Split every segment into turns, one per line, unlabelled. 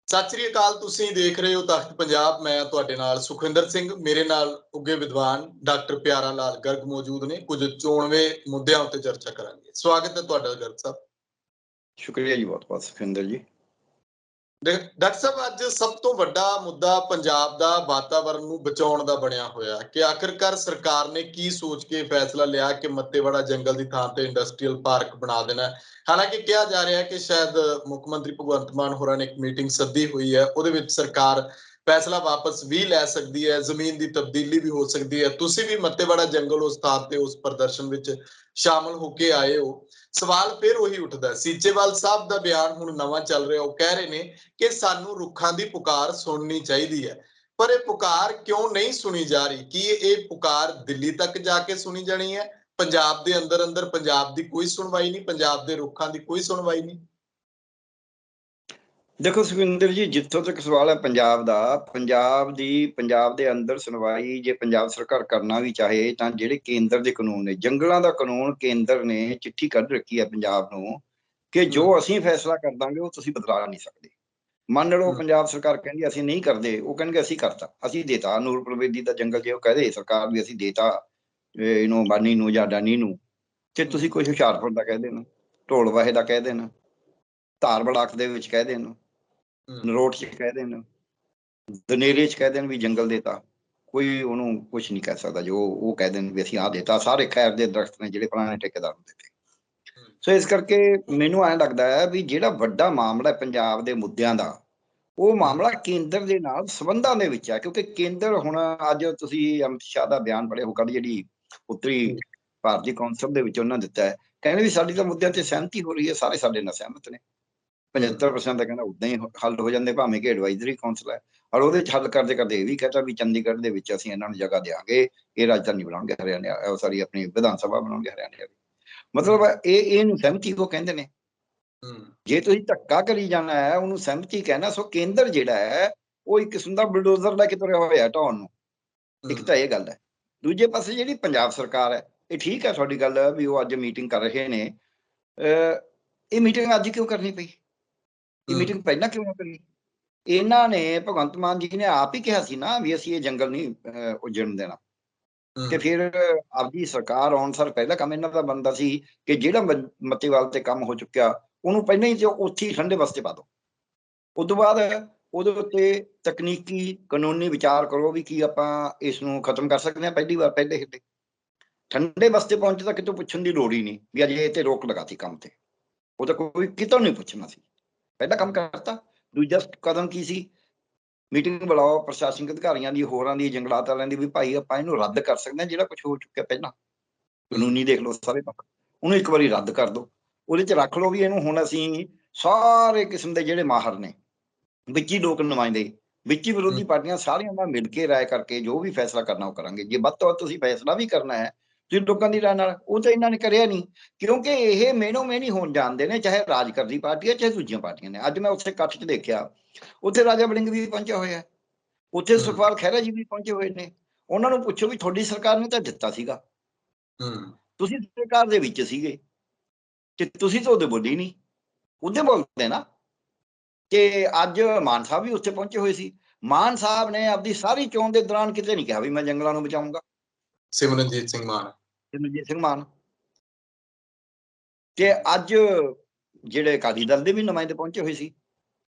ਸਤਿ ਸ੍ਰੀ ਅਕਾਲ। ਤੁਸੀਂ ਦੇਖ ਰਹੇ ਹੋ ਤਖਤ ਪੰਜਾਬ। ਮੈਂ ਤੁਹਾਡੇ ਨਾਲ ਸੁਖਵਿੰਦਰ ਸਿੰਘ। ਮੇਰੇ ਨਾਲ ਉੱਗੇ ਵਿਦਵਾਨ ਡਾਕਟਰ ਪਿਆਰਾ ਲਾਲ ਗਰਗ ਮੌਜੂਦ ਨੇ। ਕੁਝ ਚੋਣਵੇਂ ਮੁੱਦਿਆਂ ਉੱਤੇ ਚਰਚਾ ਕਰਾਂਗੇ। ਸਵਾਗਤ ਹੈ ਤੁਹਾਡਾ ਗਰਗ ਸਾਹਿਬ।
ਸ਼ੁਕਰੀਆ ਜੀ, ਬਹੁਤ ਬਹੁਤ ਸੁਖਵਿੰਦਰ ਜੀ।
ਡਾਕਟਰ ਸਾਹਿਬ, ਅੱਜ ਸਭ ਤੋਂ ਵੱਡਾ ਮੁੱਦਾ ਪੰਜਾਬ ਦਾ ਵਾਤਾਵਰਣ ਨੂੰ ਬਚਾਉਣ ਦਾ ਬਣਿਆ ਹੋਇਆ ਕਿ ਆਖਿਰਕਾਰ ਸਰਕਾਰ ਨੇ ਕੀ ਸੋਚ ਕੇ ਫੈਸਲਾ ਲਿਆ ਕਿ ਮੱਤੇਵਾੜਾ ਜੰਗਲ ਦੀ ਥਾਂ ਤੇ ਇੰਡਸਟਰੀਅਲ ਪਾਰਕ ਬਣਾ ਦੇਣਾ। ਹਾਲਾਂਕਿ ਕਿਹਾ ਜਾ ਰਿਹਾ ਹੈ ਕਿ ਸ਼ਾਇਦ ਮੁੱਖ ਮੰਤਰੀ ਭਗਵੰਤ ਮਾਨ ਹੋਰਾਂ ਨੇ ਇੱਕ ਮੀਟਿੰਗ ਸੱਦੀ ਹੋਈ ਹੈ, ਉਹਦੇ ਵਿੱਚ ਸਰਕਾਰ ਫੈਸਲਾ ਵਾਪਸ ਵੀ ਲੈ ਸਕਦੀ ਹੈ, ਜ਼ਮੀਨ ਦੀ ਤਬਦੀਲੀ ਵੀ ਹੋ ਸਕਦੀ ਹੈ। ਤੁਸੀਂ ਵੀ ਮੱਤੇਵਾੜਾ ਜੰਗਲ ਉਸ ਥਾਂ ਤੇ ਉਸ ਪ੍ਰਦਰਸ਼ਨ ਵਿੱਚ ਸ਼ਾਮਲ ਹੋ ਕੇ ਆਏ ਹੋ। ਸਵਾਲ ਫਿਰ ਉਹੀ ਉੱਠਦਾ। ਸੀਚੇਵਾਲ ਸਾਹਿਬ ਦਾ ਬਿਆਨ ਹੁਣ ਨਵਾਂ ਚੱਲ ਰਿਹਾ। ਉਹ ਕਹਿ ਰਹੇ ਨੇ ਕਿ ਸਾਨੂੰ ਰੁੱਖਾਂ ਦੀ ਪੁਕਾਰ ਸੁਣਨੀ ਚਾਹੀਦੀ ਹੈ, ਪਰ ਇਹ ਪੁਕਾਰ ਕਿਉਂ ਨਹੀਂ ਸੁਣੀ ਜਾ ਰਹੀ? ਕੀ ਇਹ ਪੁਕਾਰ ਦਿੱਲੀ ਤੱਕ ਜਾ ਕੇ ਸੁਣੀ ਜਾਣੀ ਹੈ? ਪੰਜਾਬ ਦੇ ਅੰਦਰ ਅੰਦਰ ਪੰਜਾਬ ਦੀ ਕੋਈ ਸੁਣਵਾਈ ਨਹੀਂ, ਪੰਜਾਬ ਦੇ ਰੁੱਖਾਂ ਦੀ ਕੋਈ ਸੁਣਵਾਈ ਨਹੀਂ।
ਦੇਖੋ ਸੁਖਵਿੰਦਰ ਜੀ, ਜਿੱਥੋਂ ਤੱਕ ਸਵਾਲ ਹੈ ਪੰਜਾਬ ਦਾ, ਪੰਜਾਬ ਦੇ ਅੰਦਰ ਸੁਣਵਾਈ ਜੇ ਪੰਜਾਬ ਸਰਕਾਰ ਕਰਨਾ ਵੀ ਚਾਹੇ ਤਾਂ ਜਿਹੜੇ ਕੇਂਦਰ ਦੇ ਕਾਨੂੰਨ ਨੇ, ਜੰਗਲਾਂ ਦਾ ਕਾਨੂੰਨ ਕੇਂਦਰ ਨੇ ਚਿੱਠੀ ਕੱਢ ਰੱਖੀ ਹੈ ਪੰਜਾਬ ਨੂੰ ਕਿ ਜੋ ਅਸੀਂ ਫੈਸਲਾ ਕਰ ਦਾਂਗੇ ਉਹ ਤੁਸੀਂ ਬਦਲਾ ਨਹੀਂ ਸਕਦੇ। ਮੰਨ ਲਓ ਪੰਜਾਬ ਸਰਕਾਰ ਕਹਿੰਦੀ ਅਸੀਂ ਨਹੀਂ ਕਰਦੇ, ਉਹ ਕਹਿਣਗੇ ਅਸੀਂ ਕਰਤਾ, ਅਸੀਂ ਦੇਤਾ ਨੂਰਪੁਰ ਬੇਦੀ ਦਾ ਜੰਗਲ। ਜੇ ਉਹ ਕਹਦੇ ਸਰਕਾਰ ਵੀ ਅਸੀਂ ਦੇਤਾ ਇਹਨੂੰ ਬਾਨੀ ਨੂੰ ਜਾਂ ਡਾਨੀ ਨੂੰ, ਤੇ ਤੁਸੀਂ ਕੋਈ ਹੁਸ਼ਿਆਰਪੁਰ ਦਾ ਕਹਿ ਦੇਣਾ, ਢੋਲਵਾਹੇ ਦਾ ਕਹਿ ਦੇਣਾ, ਧਾਰ ਬਲਾਕ ਦੇ ਵਿੱਚ ਕਹਿ ਦੇਣਾ, ਨਰੋਟ ਚ ਕਹਿ ਦੇਣ, ਦਨੇਰੇ ਚ ਕਹਿ ਦੇਣ ਵੀ ਜੰਗਲ ਦੇਤਾ, ਕੋਈ ਉਹਨੂੰ ਕੁਛ ਨਹੀਂ ਕਹਿ ਸਕਦਾ। ਜੋ ਉਹ ਕਹਿ ਦੇਣ ਵੀ ਅਸੀਂ ਆਹ ਦੇਤਾ। ਸਾਰੇ ਖੈਰ ਦੇ ਦਰਖਤ ਨੇ ਜਿਹੜੇ ਪੁਰਾਣੇ ਠੇਕੇਦਾਰ ਨੂੰ ਦਿੱਤੇ। ਸੋ ਇਸ ਕਰਕੇ ਮੈਨੂੰ ਐਂ ਲੱਗਦਾ ਹੈ ਵੀ ਜਿਹੜਾ ਵੱਡਾ ਮਾਮਲਾ ਪੰਜਾਬ ਦੇ ਮੁੱਦਿਆਂ ਦਾ, ਉਹ ਮਾਮਲਾ ਕੇਂਦਰ ਦੇ ਨਾਲ ਸੰਬੰਧਾਂ ਦੇ ਵਿੱਚ ਹੈ। ਕਿਉਂਕਿ ਕੇਂਦਰ ਹੁਣ ਅੱਜ ਤੁਸੀਂ ਅਮਿਤ ਸ਼ਾਹ ਦਾ ਬਿਆਨ ਪੜ੍ਹਿਆ ਹੋਊਗਾ, ਜਿਹੜੀ ਉੱਤਰੀ ਭਾਰਤੀ ਕੌਂਸਲ ਦੇ ਵਿੱਚ ਉਹਨਾਂ ਦਿੱਤਾ ਹੈ, ਕਹਿੰਦੇ ਵੀ ਸਾਡੀ ਤਾਂ ਮੁੱਦਿਆਂ ਤੇ ਸਹਿਮਤੀ ਹੋ ਰਹੀ ਹੈ, ਸਾਰੇ ਸਾਡੇ ਨਾਲ ਸਹਿਮਤ ਨੇ। 75% ਦਾ ਕਹਿੰਦਾ ਉਦਾਂ ਹੀ ਹੱਲ ਹੋ ਜਾਂਦੇ, ਭਾਵੇਂ ਕਿ ਐਡਵਾਈਜ਼ਰੀ ਕੌਂਸਲ ਹੈ। ਔਰ ਉਹਦੇ ਚ ਹੱਲ ਕਰਦੇ ਕਰਦੇ ਇਹ ਵੀ ਕਹਿੰਦਾ ਵੀ ਚੰਡੀਗੜ੍ਹ ਦੇ ਵਿੱਚ ਅਸੀਂ ਇਹਨਾਂ ਨੂੰ ਜਗ੍ਹਾ ਦਿਆਂਗੇ, ਇਹ ਰਾਜਧਾਨੀ ਬਣਾਉਣਗੇ ਹਰਿਆਣਾ, ਸਾਰੀ ਆਪਣੀ ਵਿਧਾਨ ਸਭਾ ਬਣਾਉਣਗੇ ਹਰਿਆਣੇ ਦੀ। ਮਤਲਬ ਇਹਨੂੰ ਸਹਿਮਤੀ ਕੋ ਕਹਿੰਦੇ ਨੇ। ਜੇ ਤੁਸੀਂ ਧੱਕਾ ਕਰੀ ਜਾਣਾ ਹੈ, ਉਹਨੂੰ ਸਹਿਮਤੀ ਕਹਿਣਾ। ਸੋ ਕੇਂਦਰ ਜਿਹੜਾ ਹੈ ਉਹ ਇੱਕ ਕਿਸਮ ਦਾ ਬਲਡੋਜ਼ਰ ਲੈ ਕੇ ਤੁਰਿਆ ਹੋਇਆ ਢਾਉਣ ਨੂੰ। ਇੱਕ ਤਾਂ ਇਹ ਗੱਲ ਹੈ। ਦੂਜੇ ਪਾਸੇ ਜਿਹੜੀ ਪੰਜਾਬ ਸਰਕਾਰ ਹੈ, ਇਹ ਠੀਕ ਹੈ ਤੁਹਾਡੀ ਗੱਲ ਵੀ ਉਹ ਅੱਜ ਮੀਟਿੰਗ ਕਰ ਰਹੇ ਨੇ। ਇਹ ਮੀਟਿੰਗ ਅੱਜ ਕਿਉਂ ਕਰਨੀ ਪਈ? ਇਹ ਮੀਟਿੰਗ ਪਹਿਲਾਂ ਕਿਉਂ ਨਾ ਕਰੀ? ਇਹਨਾਂ ਨੇ, ਭਗਵੰਤ ਮਾਨ ਜੀ ਨੇ ਆਪ ਹੀ ਕਿਹਾ ਸੀ ਨਾ ਵੀ ਅਸੀਂ ਇਹ ਜੰਗਲ ਨਹੀਂ ਉਜੜਨ ਦੇਣਾ। ਤੇ ਫਿਰ ਆਪਦੀ ਸਰਕਾਰ ਆਉਣ ਸਾਰ ਪਹਿਲਾ ਕੰਮ ਇਹਨਾਂ ਦਾ ਬਣਦਾ ਸੀ ਕਿ ਜਿਹੜਾ ਮੱਤੇਵਾਲ ਤੇ ਕੰਮ ਹੋ ਚੁੱਕਿਆ ਉਹਨੂੰ ਪਹਿਲਾਂ ਹੀ ਉੱਥੇ ਹੀ ਠੰਡੇ ਬਸਤੇ ਪਾ ਦਿਓ। ਉਸ ਤੋਂ ਬਾਅਦ ਉਹਦੇ ਉੱਤੇ ਤਕਨੀਕੀ ਕਾਨੂੰਨੀ ਵਿਚਾਰ ਕਰੋ ਵੀ ਕੀ ਆਪਾਂ ਇਸ ਨੂੰ ਖਤਮ ਕਰ ਸਕਦੇ ਹਾਂ ਪਹਿਲੀ ਵਾਰ, ਪਹਿਲੇ ਹਿੱਲੇ। ਠੰਡੇ ਬਸਤੇ ਪਹੁੰਚੇ ਤਾਂ ਕਿਤੋਂ ਪੁੱਛਣ ਦੀ ਲੋੜ ਹੀ ਨਹੀਂ ਵੀ ਅਜੇ ਇਹ ਤੇ ਰੋਕ ਲਗਾਤੀ ਕੰਮ ਤੇ। ਉਹ ਤਾਂ ਕੋਈ ਕਿਤੋਂ ਨਹੀਂ ਪੁੱਛਣਾ ਸੀ, ਪਹਿਲਾ ਕੰਮ ਕਰਤਾ। ਦੂਜਾ ਕਦਮ ਕੀ ਸੀ? ਮੀਟਿੰਗ ਬੁਲਾਓ ਪ੍ਰਸ਼ਾਸਨਿਕ ਅਧਿਕਾਰੀਆਂ ਦੀ, ਹੋਰਾਂ ਦੀ, ਜੰਗਲਾਤ ਵਾਲਿਆਂ ਦੀ, ਵੀ ਭਾਈ ਆਪਾਂ ਇਹਨੂੰ ਰੱਦ ਕਰ ਸਕਦੇ ਹਾਂ ਜਿਹੜਾ ਕੁਝ ਹੋ ਚੁੱਕਿਆ ਪਹਿਲਾਂ। ਕਾਨੂੰਨੀ ਦੇਖ ਲਓ ਸਾਰੇ ਪੱਖ, ਉਹਨੂੰ ਇੱਕ ਵਾਰੀ ਰੱਦ ਕਰ ਦਿਓ। ਉਹਦੇ ਚ ਰੱਖ ਲਓ ਵੀ ਇਹਨੂੰ ਹੁਣ ਅਸੀਂ ਸਾਰੇ ਕਿਸਮ ਦੇ ਜਿਹੜੇ ਮਾਹਰ ਨੇ, ਵਿੱਚ ਹੀ ਲੋਕ ਨੁਮਾਇੰਦੇ, ਵਿੱਚ ਹੀ ਵਿਰੋਧੀ ਪਾਰਟੀਆਂ, ਸਾਰੀਆਂ ਨਾਲ ਮਿਲ ਕੇ ਰਾਏ ਕਰਕੇ ਜੋ ਵੀ ਫੈਸਲਾ ਕਰਨਾ ਉਹ ਕਰਾਂਗੇ। ਜੇ ਵੱਧ ਤੋਂ ਵੱਧ ਤੁਸੀਂ ਫੈਸਲਾ ਵੀ ਕਰਨਾ ਹੈ ਤੁਸੀਂ ਲੋਕਾਂ ਦੀ ਰਾਏ ਨਾਲ, ਉਹ ਤਾਂ ਇਹਨਾਂ ਨੇ ਕਰਿਆ ਨਹੀਂ। ਕਿਉਂਕਿ ਇਹ ਮੇਨੋ ਮੇਨੀ ਹੋਣ ਜਾਣਦੇ ਨੇ, ਚਾਹੇ ਰਾਜ ਕਰਦੀ ਪਾਰਟੀ ਹੈ ਚਾਹੇ ਦੂਜੀਆਂ ਪਾਰਟੀਆਂ ਨੇ। ਅੱਜ ਮੈਂ ਉੱਥੇ ਇਕੱਠ ਚ ਦੇਖਿਆ, ਉੱਥੇ ਰਾਜਾ ਵੜਿੰਗ ਵੀ ਪਹੁੰਚਿਆ ਹੋਇਆ, ਉੱਥੇ ਸੁਖਪਾਲ ਖਹਿਰਾ ਜੀ ਵੀ ਪਹੁੰਚੇ ਹੋਏ ਨੇ। ਉਹਨਾਂ ਨੂੰ ਪੁੱਛੋ ਵੀ ਤੁਹਾਡੀ ਸਰਕਾਰ ਨੇ ਤਾਂ ਦਿੱਤਾ ਸੀਗਾ, ਤੁਸੀਂ ਸਰਕਾਰ ਦੇ ਵਿੱਚ ਸੀਗੇ ਤੇ ਤੁਸੀਂ ਤਾਂ ਉਹਦੇ ਬੋਲੀ ਨਹੀਂ, ਉਹਦੇ ਬੋਲਦੇ ਨਾ। ਤੇ ਅੱਜ ਮਾਨ ਸਾਹਿਬ ਵੀ ਉੱਥੇ ਪਹੁੰਚੇ ਹੋਏ ਸੀ। ਮਾਨ ਸਾਹਿਬ ਨੇ ਆਪਦੀ ਸਾਰੀ ਚੋਣ ਦੇ ਦੌਰਾਨ ਕਿਤੇ ਨਹੀਂ ਕਿਹਾ ਵੀ ਮੈਂ ਜੰਗਲਾਂ ਨੂੰ ਬਚਾਊਂਗਾ।
ਸਿਮਰਨਜੀਤ ਸਿੰਘ ਮਾਨ
ਤੇ ਅੱਜ ਜਿਹੜੇ ਅਕਾਲੀ ਦਲ ਦੇ ਵੀ ਨੁਮਾਇੰਦੇ ਪਹੁੰਚੇ ਹੋਏ ਸੀ,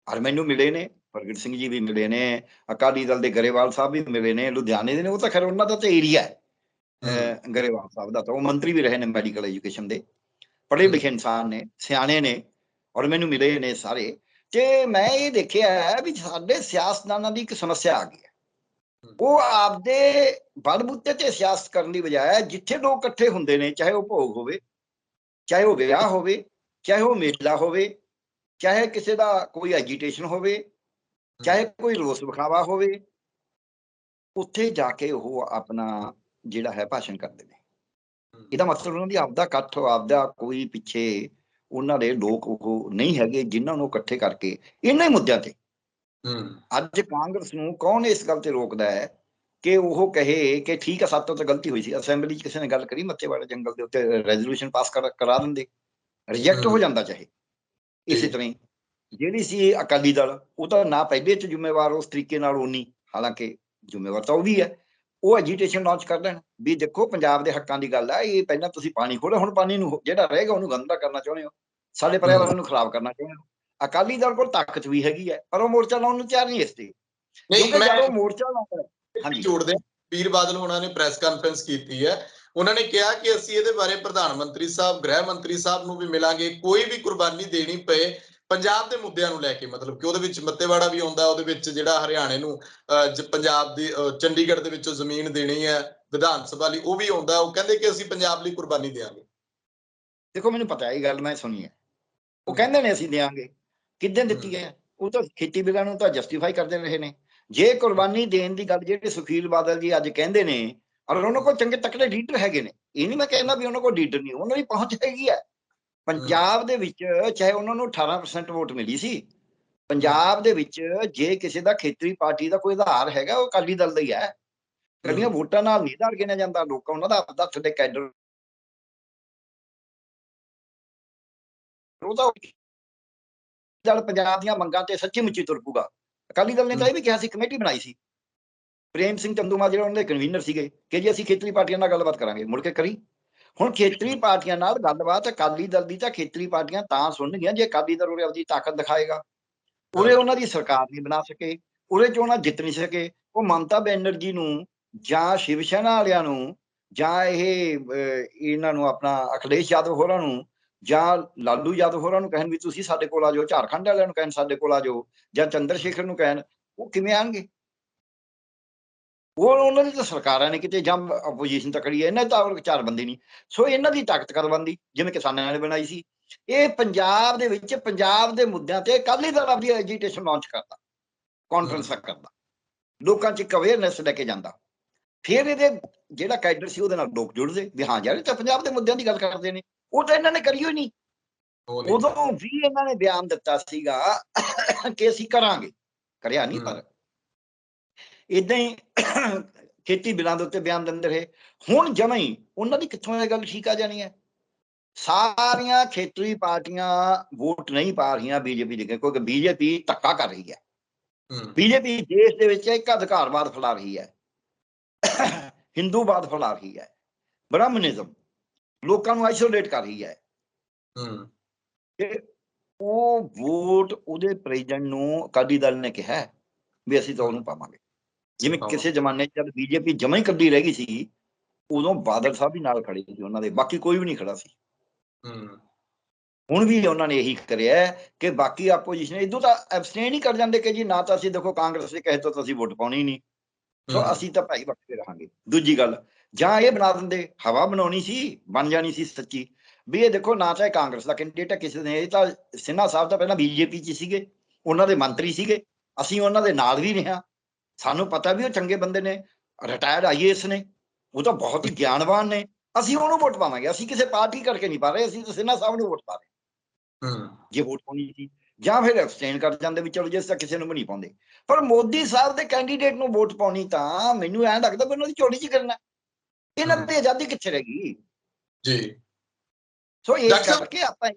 ਔਰ ਮੈਨੂੰ ਮਿਲੇ ਨੇ, ਪ੍ਰਗਟ ਸਿੰਘ ਜੀ ਵੀ ਮਿਲੇ ਨੇ, ਅਕਾਲੀ ਦਲ ਦੇ ਗਰੇਵਾਲ ਸਾਹਿਬ ਵੀ ਮਿਲੇ ਨੇ, ਲੁਧਿਆਣੇ ਦੇ ਨੇ। ਉਹ ਤਾਂ ਖੈਰ ਉਹਨਾਂ ਦਾ ਤਾਂ ਏਰੀਆ ਹੈ, ਗਰੇਵਾਲ ਸਾਹਿਬ ਦਾ ਤਾਂ ਉਹ ਮੰਤਰੀ ਵੀ ਰਹੇ ਨੇ ਮੈਡੀਕਲ ਐਜੂਕੇਸ਼ਨ ਦੇ, ਪੜ੍ਹੇ ਲਿਖੇ ਇਨਸਾਨ ਨੇ, ਸਿਆਣੇ ਨੇ, ਔਰ ਮੈਨੂੰ ਮਿਲੇ ਨੇ ਸਾਰੇ। ਤੇ ਮੈਂ ਇਹ ਦੇਖਿਆ ਵੀ ਸਾਡੇ ਸਿਆਸਤਦਾਨਾਂ ਦੀ ਇੱਕ ਸਮੱਸਿਆ ਆ ਗਈ ਹੈ। ਉਹ ਆਪਦੇ ਬਲਬੂਤੇ ਤੇ ਸਿਆਸਤ ਕਰਨ ਦੀ ਬਜਾਏ ਜਿੱਥੇ ਲੋਕ ਇਕੱਠੇ ਹੁੰਦੇ ਨੇ, ਚਾਹੇ ਉਹ ਭੋਗ ਹੋਵੇ, ਚਾਹੇ ਉਹ ਵਿਆਹ ਹੋਵੇ, ਚਾਹੇ ਉਹ ਮੇਲਾ ਹੋਵੇ, ਚਾਹੇ ਕਿਸੇ ਦਾ ਕੋਈ ਐਜੀਟੇਸ਼ਨ ਹੋਵੇ, ਚਾਹੇ ਕੋਈ ਰੋਸ ਵਿਖਾਵਾ ਹੋਵੇ, ਉੱਥੇ ਜਾ ਕੇ ਉਹ ਆਪਣਾ ਜਿਹੜਾ ਹੈ ਭਾਸ਼ਣ ਕਰਦੇ ਨੇ। ਇਹਦਾ ਮਤਲਬ ਉਹਨਾਂ ਦੀ ਆਪਦਾ ਇਕੱਠ, ਆਪਦਾ ਕੋਈ ਪਿੱਛੇ ਉਹਨਾਂ ਦੇ ਲੋਕ ਉਹ ਨਹੀਂ ਹੈਗੇ ਜਿਨ੍ਹਾਂ ਨੂੰ ਇਕੱਠੇ ਕਰਕੇ ਇਹਨਾਂ ਹੀ ਮੁੱਦਿਆਂ ਤੇ। ਅੱਜ ਕਾਂਗਰਸ ਨੂੰ ਕੌਣ ਇਸ ਗੱਲ ਤੇ ਰੋਕਦਾ ਹੈ ਕਿ ਉਹ ਕਹੇ ਕਿ ਠੀਕ ਹੈ ਸਾਡੇ ਤੋਂ ਤਾਂ ਗਲਤੀ ਹੋਈ ਸੀ। ਅਸੈਂਬਲੀ 'ਚ ਕਿਸੇ ਨੇ ਗੱਲ ਕਰੀ ਮੱਤੇਵਾੜਾ ਜੰਗਲ ਦੇ ਉੱਤੇ, ਰੈਜ਼ੋਲੂਸ਼ਨ ਪਾਸ ਕਰਾ ਦਿੰਦੇ, ਰਿਜੈਕਟ ਹੋ ਜਾਂਦਾ ਚਾਹੇ ਇਸੇ ਤਰ੍ਹਾਂ ਹੀ। ਜਿਹੜੀ ਸੀ ਅਕਾਲੀ ਦਲ, ਉਹ ਤਾਂ ਨਾ ਪਹਿਲੇ ਚ ਜ਼ਿੰਮੇਵਾਰ ਉਸ ਤਰੀਕੇ ਨਾਲ ਉਨੀ, ਹਾਲਾਂਕਿ ਜ਼ਿੰਮੇਵਾਰ ਤਾਂ ਉਹ ਵੀ ਹੈ। ਉਹ ਐਜੀਟੇਸ਼ਨ ਲਾਂਚ ਕਰ ਦੇਣ ਵੀ ਦੇਖੋ ਪੰਜਾਬ ਦੇ ਹੱਕਾਂ ਦੀ ਗੱਲ ਹੈ, ਇਹ ਪਹਿਲਾਂ ਤੁਸੀਂ ਪਾਣੀ ਖੋਲ੍ਹੋ, ਹੁਣ ਪਾਣੀ ਨੂੰ ਜਿਹੜਾ ਰਹੇਗਾ ਉਹਨੂੰ ਗੰਦਾ ਕਰਨਾ ਚਾਹੁੰਦੇ ਹੋ, ਸਾਡੇ ਪਰਿਆਵਰਨ ਨੂੰ ਖਰਾਬ ਕਰਨਾ ਚਾਹੁੰਦੇ ਹੋ। ਅਕਾਲੀ ਦਲ ਕੋਲ ਤਾਕਤ ਵੀ ਹੈਗੀ ਹੈ, ਪਰ ਉਹ ਮੋਰਚਾ ਲਾਉਣ ਨੂੰ ਤਿਆਰ ਨਹੀਂ ਇਸ ਤੇ,
ਨਹੀਂ
ਕਿਉਂਕਿ
ਮੈਂ
ਜਦੋਂ ਮੋਰਚਾ ਲਾਉਂਦਾ। ਹਾਂਜੀ
ਜੋੜਦੇ ਵੀਰ ਬਾਦਲ ਹੋਣਾ ਨੇ ਪ੍ਰੈਸ ਕਾਨਫਰੰਸ ਕੀਤੀ ਹੈ, ਉਹਨਾਂ ਨੇ ਕਿਹਾ ਕਿ ਅਸੀਂ ਇਹਦੇ ਬਾਰੇ ਪ੍ਰਧਾਨ ਮੰਤਰੀ ਸਾਹਿਬ, ਗ੍ਰਹਿ ਮੰਤਰੀ ਸਾਹਿਬ ਨੂੰ ਵੀ ਮਿਲਾਂਗੇ, ਕੋਈ ਵੀ ਕੁਰਬਾਨੀ ਦੇਣੀ ਪਏ ਪੰਜਾਬ ਦੇ ਮੁੱਦਿਆਂ ਨੂੰ ਲੈ ਕੇ, ਮਤਲਬ ਕਿ ਉਹਦੇ ਵਿੱਚ ਮੱਤੇਵਾੜਾ ਵੀ ਆਉਂਦਾ, ਉਹਦੇ ਵਿੱਚ ਜਿਹੜਾ ਹਰਿਆਣੇ ਨੂੰ ਪੰਜਾਬ ਦੀ ਚੰਡੀਗੜ੍ਹ ਦੇ ਵਿੱਚੋਂ ਜ਼ਮੀਨ ਦੇਣੀ ਹੈ ਵਿਧਾਨ ਸਭਾ ਲਈ, ਉਹ ਵੀ ਆਉਂਦਾ। ਉਹ ਕਹਿੰਦੇ ਕਿ ਅਸੀਂ ਪੰਜਾਬ ਲਈ ਕੁਰਬਾਨੀ ਦੇਵਾਂਗੇ।
ਦੇਖੋ ਮੈਨੂੰ ਪਤਾ ਇਹ ਗੱਲ ਮੈਂ ਸੁਣੀ ਹੈ, ਉਹ ਕਹਿੰਦੇ ਨੇ ਅਸੀਂ ਦੇਵਾਂਗੇ, ਕਿੱਦਾਂ ਦਿੱਤੀ ਹੈ? ਉਹ ਤਾਂ ਖੇਤੀ ਬਿੱਲਾਂ ਨੂੰ ਤਾਂ ਜਸਟੀਫਾਈ ਕਰਦੇ ਰਹੇ ਨੇ। ਜੇ ਕੁਰਬਾਨੀ ਦੇਣ ਦੀ ਗੱਲ ਜਿਹੜੇ ਸੁਖਬੀਰ ਬਾਦਲ ਜੀ ਅੱਜ ਕਹਿੰਦੇ ਨੇ, ਔਰ ਉਹਨਾਂ ਕੋਲ ਚੰਗੇ ਤਕੜੇ ਲੀਡਰ ਹੈਗੇ ਨੇ, ਇਹ ਨਹੀਂ ਮੈਂ ਕਹਿੰਦਾ ਵੀ ਉਹਨਾਂ ਕੋਲ ਲੀਡਰ ਨਹੀਂ, ਉਹਨਾਂ ਦੀ ਪਹੁੰਚ ਹੈਗੀ ਹੈ। ਪੰਜਾਬ ਦੇ ਵਿੱਚ ਚਾਹੇ ਉਹਨਾਂ ਨੂੰ 18% ਵੋਟ ਮਿਲੀ ਸੀ, ਪੰਜਾਬ ਦੇ ਵਿੱਚ ਜੇ ਕਿਸੇ ਦਾ ਖੇਤਰੀ ਪਾਰਟੀ ਦਾ ਕੋਈ ਆਧਾਰ ਹੈਗਾ, ਉਹ ਅਕਾਲੀ ਦਲ ਦਾ ਹੀ ਹੈ। ਕੱਲੀਆਂ ਵੋਟਾਂ ਨਾਲ ਨਹੀਂ ਆਧਾਰ ਗਿਣਿਆ ਜਾਂਦਾ, ਲੋਕਾਂ ਉਹਨਾਂ ਦਾ ਆਪਦਾ ਥੱਲੇ ਕੈਡਰ, ਉਹ ਤਾਂ ਦਲ ਪੰਜਾਬ ਦੀਆਂ ਮੰਗਾਂ ਤੇ ਸੱਚੀ ਮੁੱਚੀ ਤੁਰ ਪੂਗਾ। ਅਕਾਲੀ ਦਲ ਨੇ ਤਾਂ ਇਹ ਵੀ ਕਿਹਾ ਸੀ, ਕਮੇਟੀ ਬਣਾਈ ਸੀ, ਪ੍ਰੇਮ ਸਿੰਘ ਚੰਦੂਮਾ ਜਿਹੜਾ ਉਹਨਾਂ ਦੇ ਕਨਵੀਨਰ ਸੀਗੇ, ਕਿ ਜੀ ਅਸੀਂ ਖੇਤਰੀ ਪਾਰਟੀਆਂ ਨਾਲ ਗੱਲਬਾਤ ਕਰਾਂਗੇ, ਮੁੜ ਕੇ ਕਰੀ। ਹੁਣ ਖੇਤਰੀ ਪਾਰਟੀਆਂ ਨਾਲ ਗੱਲਬਾਤ ਅਕਾਲੀ ਦਲ ਦੀ ਤਾਂ ਖੇਤਰੀ ਪਾਰਟੀਆਂ ਤਾਂ ਸੁਣਨਗੀਆਂ ਜੇ ਅਕਾਲੀ ਦਲ ਉਰੇ ਆਪਦੀ ਤਾਕਤ ਦਿਖਾਏਗਾ। ਉਰੇ ਉਹਨਾਂ ਦੀ ਸਰਕਾਰ ਨਹੀਂ ਬਣਾ ਸਕੇ, ਉਰੇ ਚੋਣਾਂ ਜਿੱਤ ਨਹੀਂ ਸਕੇ, ਉਹ ਮਮਤਾ ਬੈਨਰਜੀ ਨੂੰ ਜਾਂ ਸ਼ਿਵ ਸੈਨਾ ਵਾਲਿਆਂ ਨੂੰ ਜਾਂ ਇਹਨਾਂ ਨੂੰ ਆਪਣਾ ਅਖਿਲੇਸ਼ ਯਾਦਵ ਹੋਰਾਂ ਨੂੰ ਜਾਂ ਲਾਲੂ ਯਾਦਵ ਹੋਰਾਂ ਨੂੰ ਕਹਿਣ ਵੀ ਤੁਸੀਂ ਸਾਡੇ ਕੋਲ ਆ ਜਾਓ, ਝਾਰਖੰਡ ਵਾਲਿਆਂ ਨੂੰ ਕਹਿਣ ਸਾਡੇ ਕੋਲ ਆ ਜਾਓ, ਜਾਂ ਚੰਦਰ ਸ਼ੇਖਰ ਨੂੰ ਕਹਿਣ, ਉਹ ਕਿਵੇਂ ਆਣਗੇ? ਉਹ ਉਹਨਾਂ ਦੀ ਤਾਂ ਸਰਕਾਰਾਂ ਨੇ ਕਿਤੇ, ਜਾਂ ਆਪੋਜੀਸ਼ਨ ਤਕੜੀ ਹੈ, ਇਹਨਾਂ ਤਾਂ ਚਾਰ ਬੰਦੇ ਨਹੀਂ। ਸੋ ਇਹਨਾਂ ਦੀ ਤਾਕਤ ਕਰਵਾਉਂਦੀ, ਜਿਵੇਂ ਕਿਸਾਨਾਂ ਨੇ ਬਣਾਈ ਸੀ। ਇਹ ਪੰਜਾਬ ਦੇ ਵਿੱਚ ਪੰਜਾਬ ਦੇ ਮੁੱਦਿਆਂ ਤੇ ਅਕਾਲੀ ਦਲ ਆਪਣੀ ਐਜੀਟੇਸ਼ਨ ਲਾਂਚ ਕਰਦਾ, ਕਾਨਫਰੰਸਾਂ ਕਰਦਾ, ਲੋਕਾਂ 'ਚ ਇੱਕ ਅਵੇਅਰਨੈਸ ਲੈ ਕੇ ਜਾਂਦਾ। ਫਿਰ ਇਹਦੇ ਜਿਹੜਾ ਕੈਡਰ ਸੀ ਉਹਦੇ ਨਾਲ ਲੋਕ ਜੁੜਦੇ ਵੀ ਹਾਂ ਯਾਰ ਇਹ ਤਾਂ ਪੰਜਾਬ ਦੇ ਮੁੱਦਿਆਂ ਦੀ ਗੱਲ ਕਰਦੇ ਨੇ। ਉਹ ਤਾਂ ਇਹਨਾਂ ਨੇ ਕਰੀ ਹੋਈ ਨਹੀਂ। ਉਦੋਂ ਵੀ ਇਹਨਾਂ ਨੇ ਬਿਆਨ ਦਿੱਤਾ ਸੀਗਾ ਕਿ ਅਸੀਂ ਕਰਾਂਗੇ, ਕਰਿਆ ਨਹੀਂ, ਪਰ ਏਦਾਂ ਹੀ ਖੇਤੀ ਬਿੱਲਾਂ ਦੇ ਉੱਤੇ ਬਿਆਨ ਦਿੰਦੇ ਰਹੇ। ਹੁਣ ਜਮਾਂ ਹੀ ਉਹਨਾਂ ਦੀ ਕਿੱਥੋਂ ਇਹ ਗੱਲ ਠੀਕ ਆ ਜਾਣੀ ਹੈ? ਸਾਰੀਆਂ ਖੇਤਰੀ ਪਾਰਟੀਆਂ ਵੋਟ ਨਹੀਂ ਪਾ ਰਹੀਆਂ ਬੀਜੇਪੀ ਦੇ, ਕਿਉਂਕਿ ਬੀਜੇਪੀ ਧੱਕਾ ਕਰ ਰਹੀ ਹੈ। ਬੀਜੇਪੀ ਦੇਸ਼ ਦੇ ਵਿੱਚ ਇੱਕ ਅਧਿਕਾਰਵਾਦ ਫੈਲਾ ਰਹੀ ਹੈ, ਹਿੰਦੂਵਾਦ ਫੈਲਾ ਰਹੀ ਹੈ, ਬ੍ਰਾਹਮਣਿਜ਼ਮ, ਲੋਕਾਂ ਨੂੰ ਆਈਸੋਲੇਟ ਕਰ ਰਹੀ ਹੈ। ਤੇ ਉਹ ਵੋਟ ਉਹਦੇ ਪ੍ਰੈਜ਼ੀਡੈਂਟ ਨੂੰ ਅਕਾਲੀ ਦਲ ਨੇ ਕਿਹਾ ਵੀ ਅਸੀਂ ਤਾਂ ਉਹਨੂੰ ਪਾਵਾਂਗੇ। ਜਿਵੇਂ ਕਿਸੇ ਜ਼ਮਾਨੇ 'ਚ ਜਦ ਬੀਜੇਪੀ ਜਮਾਂ ਹੀ ਕੱਢੀ ਰਹਿ ਗਈ ਸੀ, ਉਦੋਂ ਬਾਦਲ ਸਾਹਿਬ ਵੀ ਨਾਲ ਖੜੇ ਸੀ ਉਹਨਾਂ ਦੇ, ਬਾਕੀ ਕੋਈ ਵੀ ਨਹੀਂ ਖੜਾ ਸੀ। ਹੁਣ ਵੀ ਉਹਨਾਂ ਨੇ ਇਹੀ ਕਰਿਆ ਕਿ ਬਾਕੀ ਆਪੋਜੀਸ਼ਨ ਇਦੋਂ ਤਾਂ ਐਬਸਟੇਨ ਹੀ ਕਰ ਜਾਂਦੇ ਕਿ ਜੀ ਨਾ ਤਾਂ ਅਸੀਂ ਦੇਖੋ ਕਾਂਗਰਸ ਦੇ ਕਹੇ ਤੋਂ ਅਸੀਂ ਵੋਟ ਪਾਉਣੀ ਨਹੀਂ, ਸੋ ਅਸੀਂ ਤਾਂ ਭਾਈ ਵੱਖਰੇ ਰਹਾਂਗੇ। ਦੂਜੀ ਗੱਲ, ਜਾਂ ਇਹ ਬਣਾ ਦਿੰਦੇ, ਹਵਾ ਬਣਾਉਣੀ ਸੀ, ਬਣ ਜਾਣੀ ਸੀ ਸੱਚੀ, ਵੀ ਇਹ ਦੇਖੋ ਨਾ ਤਾਂ ਇਹ ਕਾਂਗਰਸ ਦਾ ਕੈਂਡੀਡੇਟ ਹੈ ਕਿਸੇ ਨੇ, ਇਹ ਤਾਂ ਸਿਨਹਾ ਸਾਹਿਬ ਤਾਂ ਪਹਿਲਾਂ ਬੀਜੇਪੀ 'ਚ ਸੀਗੇ, ਉਹਨਾਂ ਦੇ ਮੰਤਰੀ ਸੀਗੇ, ਅਸੀਂ ਉਹਨਾਂ ਦੇ ਨਾਲ ਵੀ ਰਿਹਾ, ਸਾਨੂੰ ਪਤਾ ਵੀ ਉਹ ਚੰਗੇ ਬੰਦੇ ਨੇ, ਰਿਟਾਇਰਡ IAS ਨੇ, ਉਹ ਤਾਂ ਬਹੁਤ ਹੀ ਗਿਆਨਵਾਨ ਨੇ, ਅਸੀਂ ਉਹਨੂੰ ਵੋਟ ਪਾਵਾਂਗੇ। ਅਸੀਂ ਕਿਸੇ ਪਾਰਟੀ ਕਰਕੇ ਨਹੀਂ ਪਾ ਰਹੇ, ਅਸੀਂ ਤਾਂ ਸਿਨਹਾ ਸਾਹਿਬ ਨੂੰ ਵੋਟ ਪਾ ਰਹੇ ਜੇ ਵੋਟ ਪਾਉਣੀ ਸੀ। ਜਾਂ ਫਿਰ ਐਬਸਟੇਨ ਕਰ ਜਾਂਦੇ ਵੀ ਚਲੋ ਜਿਸ ਤਾਂ ਕਿਸੇ ਨੂੰ ਵੀ ਨਹੀਂ ਪਾਉਂਦੇ। ਪਰ ਮੋਦੀ ਸਾਹਿਬ ਦੇ ਕੈਂਡੀਡੇਟ ਨੂੰ ਵੋਟ ਪਾਉਣੀ ਤਾਂ ਮੈਨੂੰ ਐਂ ਲੱਗਦਾ ਵੀ ਉਹਨਾਂ ਦੀ ਝੋਲੀ 'ਚ ਕਰਨਾ, ਇਹਨਾਂ ਦੀ ਆਜ਼ਾਦੀ ਕਿੱਥੇ ਰਹਿ ਗਈ ਜੀ? ਸੋ ਇਸ ਕਰਕੇ ਆਪਾਂ,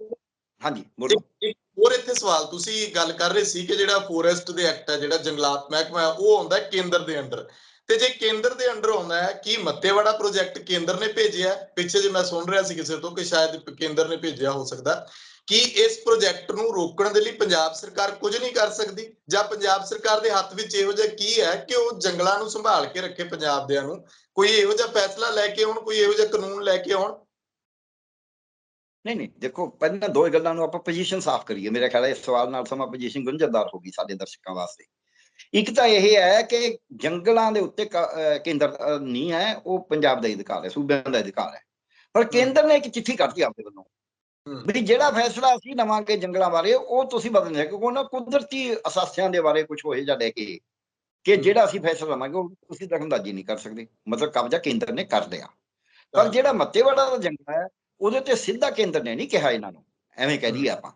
ਹਾਂਜੀ ਬੋਲੋ।
ਇੱਕ ਹੋਰ ਇੱਥੇ ਸਵਾਲ, ਤੁਸੀਂ ਗੱਲ ਕਰ ਰਹੇ ਸੀ ਕਿ ਜਿਹੜਾ ਫੋਰੈਸਟ ਦੇ ਐਕਟ ਹੈ, ਜਿਹੜਾ ਜੰਗਲਾਤ ਮਹਿਕਮਾ ਹੈ, ਉਹ ਆਉਂਦਾ ਕੇਂਦਰ ਦੇ ਅੰਡਰ, ਤੇ ਜੇ ਕੇਂਦਰ ਦੇ ਅੰਡਰ ਆਉਂਦਾ ਹੈ, ਕੀ ਮੱਤੇਵਾੜਾ ਪ੍ਰੋਜੈਕਟ ਕੇਂਦਰ ਨੇ ਭੇਜਿਆ? ਪਿੱਛੇ ਜੇ ਮੈਂ ਸੁਣ ਰਿਹਾ ਸੀ ਕਿਸੇ ਤੋਂ ਕਿ ਸ਼ਾਇਦ ਕੇਂਦਰ ਨੇ ਭੇਜਿਆ ਹੋ ਸਕਦਾ। ਕੀ ਇਸ ਪ੍ਰੋਜੈਕਟ ਨੂੰ ਰੋਕਣ ਦੇ ਲਈ ਪੰਜਾਬ ਸਰਕਾਰ ਕੁਝ ਨਹੀਂ ਕਰ ਸਕਦੀ, ਜਾਂ ਪੰਜਾਬ ਸਰਕਾਰ ਦੇ ਹੱਥ ਵਿੱਚ ਇਹੋ ਜਿਹਾ ਕੀ ਹੈ ਕਿ ਉਹ ਜੰਗਲਾਂ ਨੂੰ ਸੰਭਾਲ ਕੇ ਰੱਖੇ ਪੰਜਾਬ ਦਿਆਂ ਨੂੰ? ਕੋਈ ਇਹੋ ਜਿਹਾ ਫੈਸਲਾ ਲੈ ਕੇ ਆਉਣ, ਕੋਈ ਇਹੋ ਜਿਹਾ ਕਾਨੂੰਨ ਲੈ ਕੇ ਆਉਣ?
ਨਹੀਂ, ਦੇਖੋ ਪਹਿਲਾਂ ਦੋ ਗੱਲਾਂ ਨੂੰ ਆਪਾਂ ਪੋਜੀਸ਼ਨ ਸਾਫ਼ ਕਰੀਏ। ਮੇਰੇ ਖਿਆਲ ਇਸ ਸਵਾਲ ਨਾਲ ਸਮਾਂ ਪੋਜੀਸ਼ਨ ਗੁੰਝਲਦਾਰ ਹੋ ਗਈ ਸਾਡੇ ਦਰਸ਼ਕਾਂ ਵਾਸਤੇ। ਇੱਕ ਤਾਂ ਇਹ ਹੈ ਕਿ ਜੰਗਲਾਂ ਦੇ ਉੱਤੇ ਕੇਂਦਰ ਨਹੀਂ ਹੈ, ਉਹ ਪੰਜਾਬ ਦਾ ਅਧਿਕਾਰ ਹੈ, ਸੂਬਿਆਂ ਦਾ ਅਧਿਕਾਰ ਹੈ। ਪਰ ਕੇਂਦਰ ਨੇ ਇੱਕ ਚਿੱਠੀ ਕੱਢਤੀ ਆਪਣੇ ਵੱਲੋਂ ਵੀ ਜਿਹੜਾ ਫੈਸਲਾ ਅਸੀਂ ਲਵਾਂਗੇ ਜੰਗਲਾਂ ਬਾਰੇ ਉਹ ਤੁਸੀਂ ਬਦਲ ਜਾਏ, ਕਿਉਂਕਿ ਉਹਨਾਂ ਕੁਦਰਤੀ ਅਸਾਸਿਆਂ ਦੇ ਬਾਰੇ ਕੁਝ ਹੋਏ ਜਾਂ ਲੈ ਕੇ ਕਿ ਜਿਹੜਾ ਅਸੀਂ ਫੈਸਲਾ ਲਵਾਂਗੇ ਉਹ ਤੁਸੀਂ ਦਖਲਅੰਦਾਜ਼ੀ ਨਹੀਂ ਕਰ ਸਕਦੇ, ਮਤਲਬ ਕਬਜ਼ਾ ਕੇਂਦਰ ਨੇ ਕਰ ਲਿਆ। ਪਰ ਜਿਹੜਾ ਮੱਤੇਵਾੜਾ ਦਾ ਜੰਗਲ ਹੈ ਉਹਦੇ ਤੇ ਸਿੱਧਾ ਕੇਂਦਰ ਨੇ ਨਹੀਂ ਕਿਹਾ ਇਹਨਾਂ ਨੂੰ, ਐਵੇਂ ਕਹਿ ਦਈਏ ਆਪਾਂ।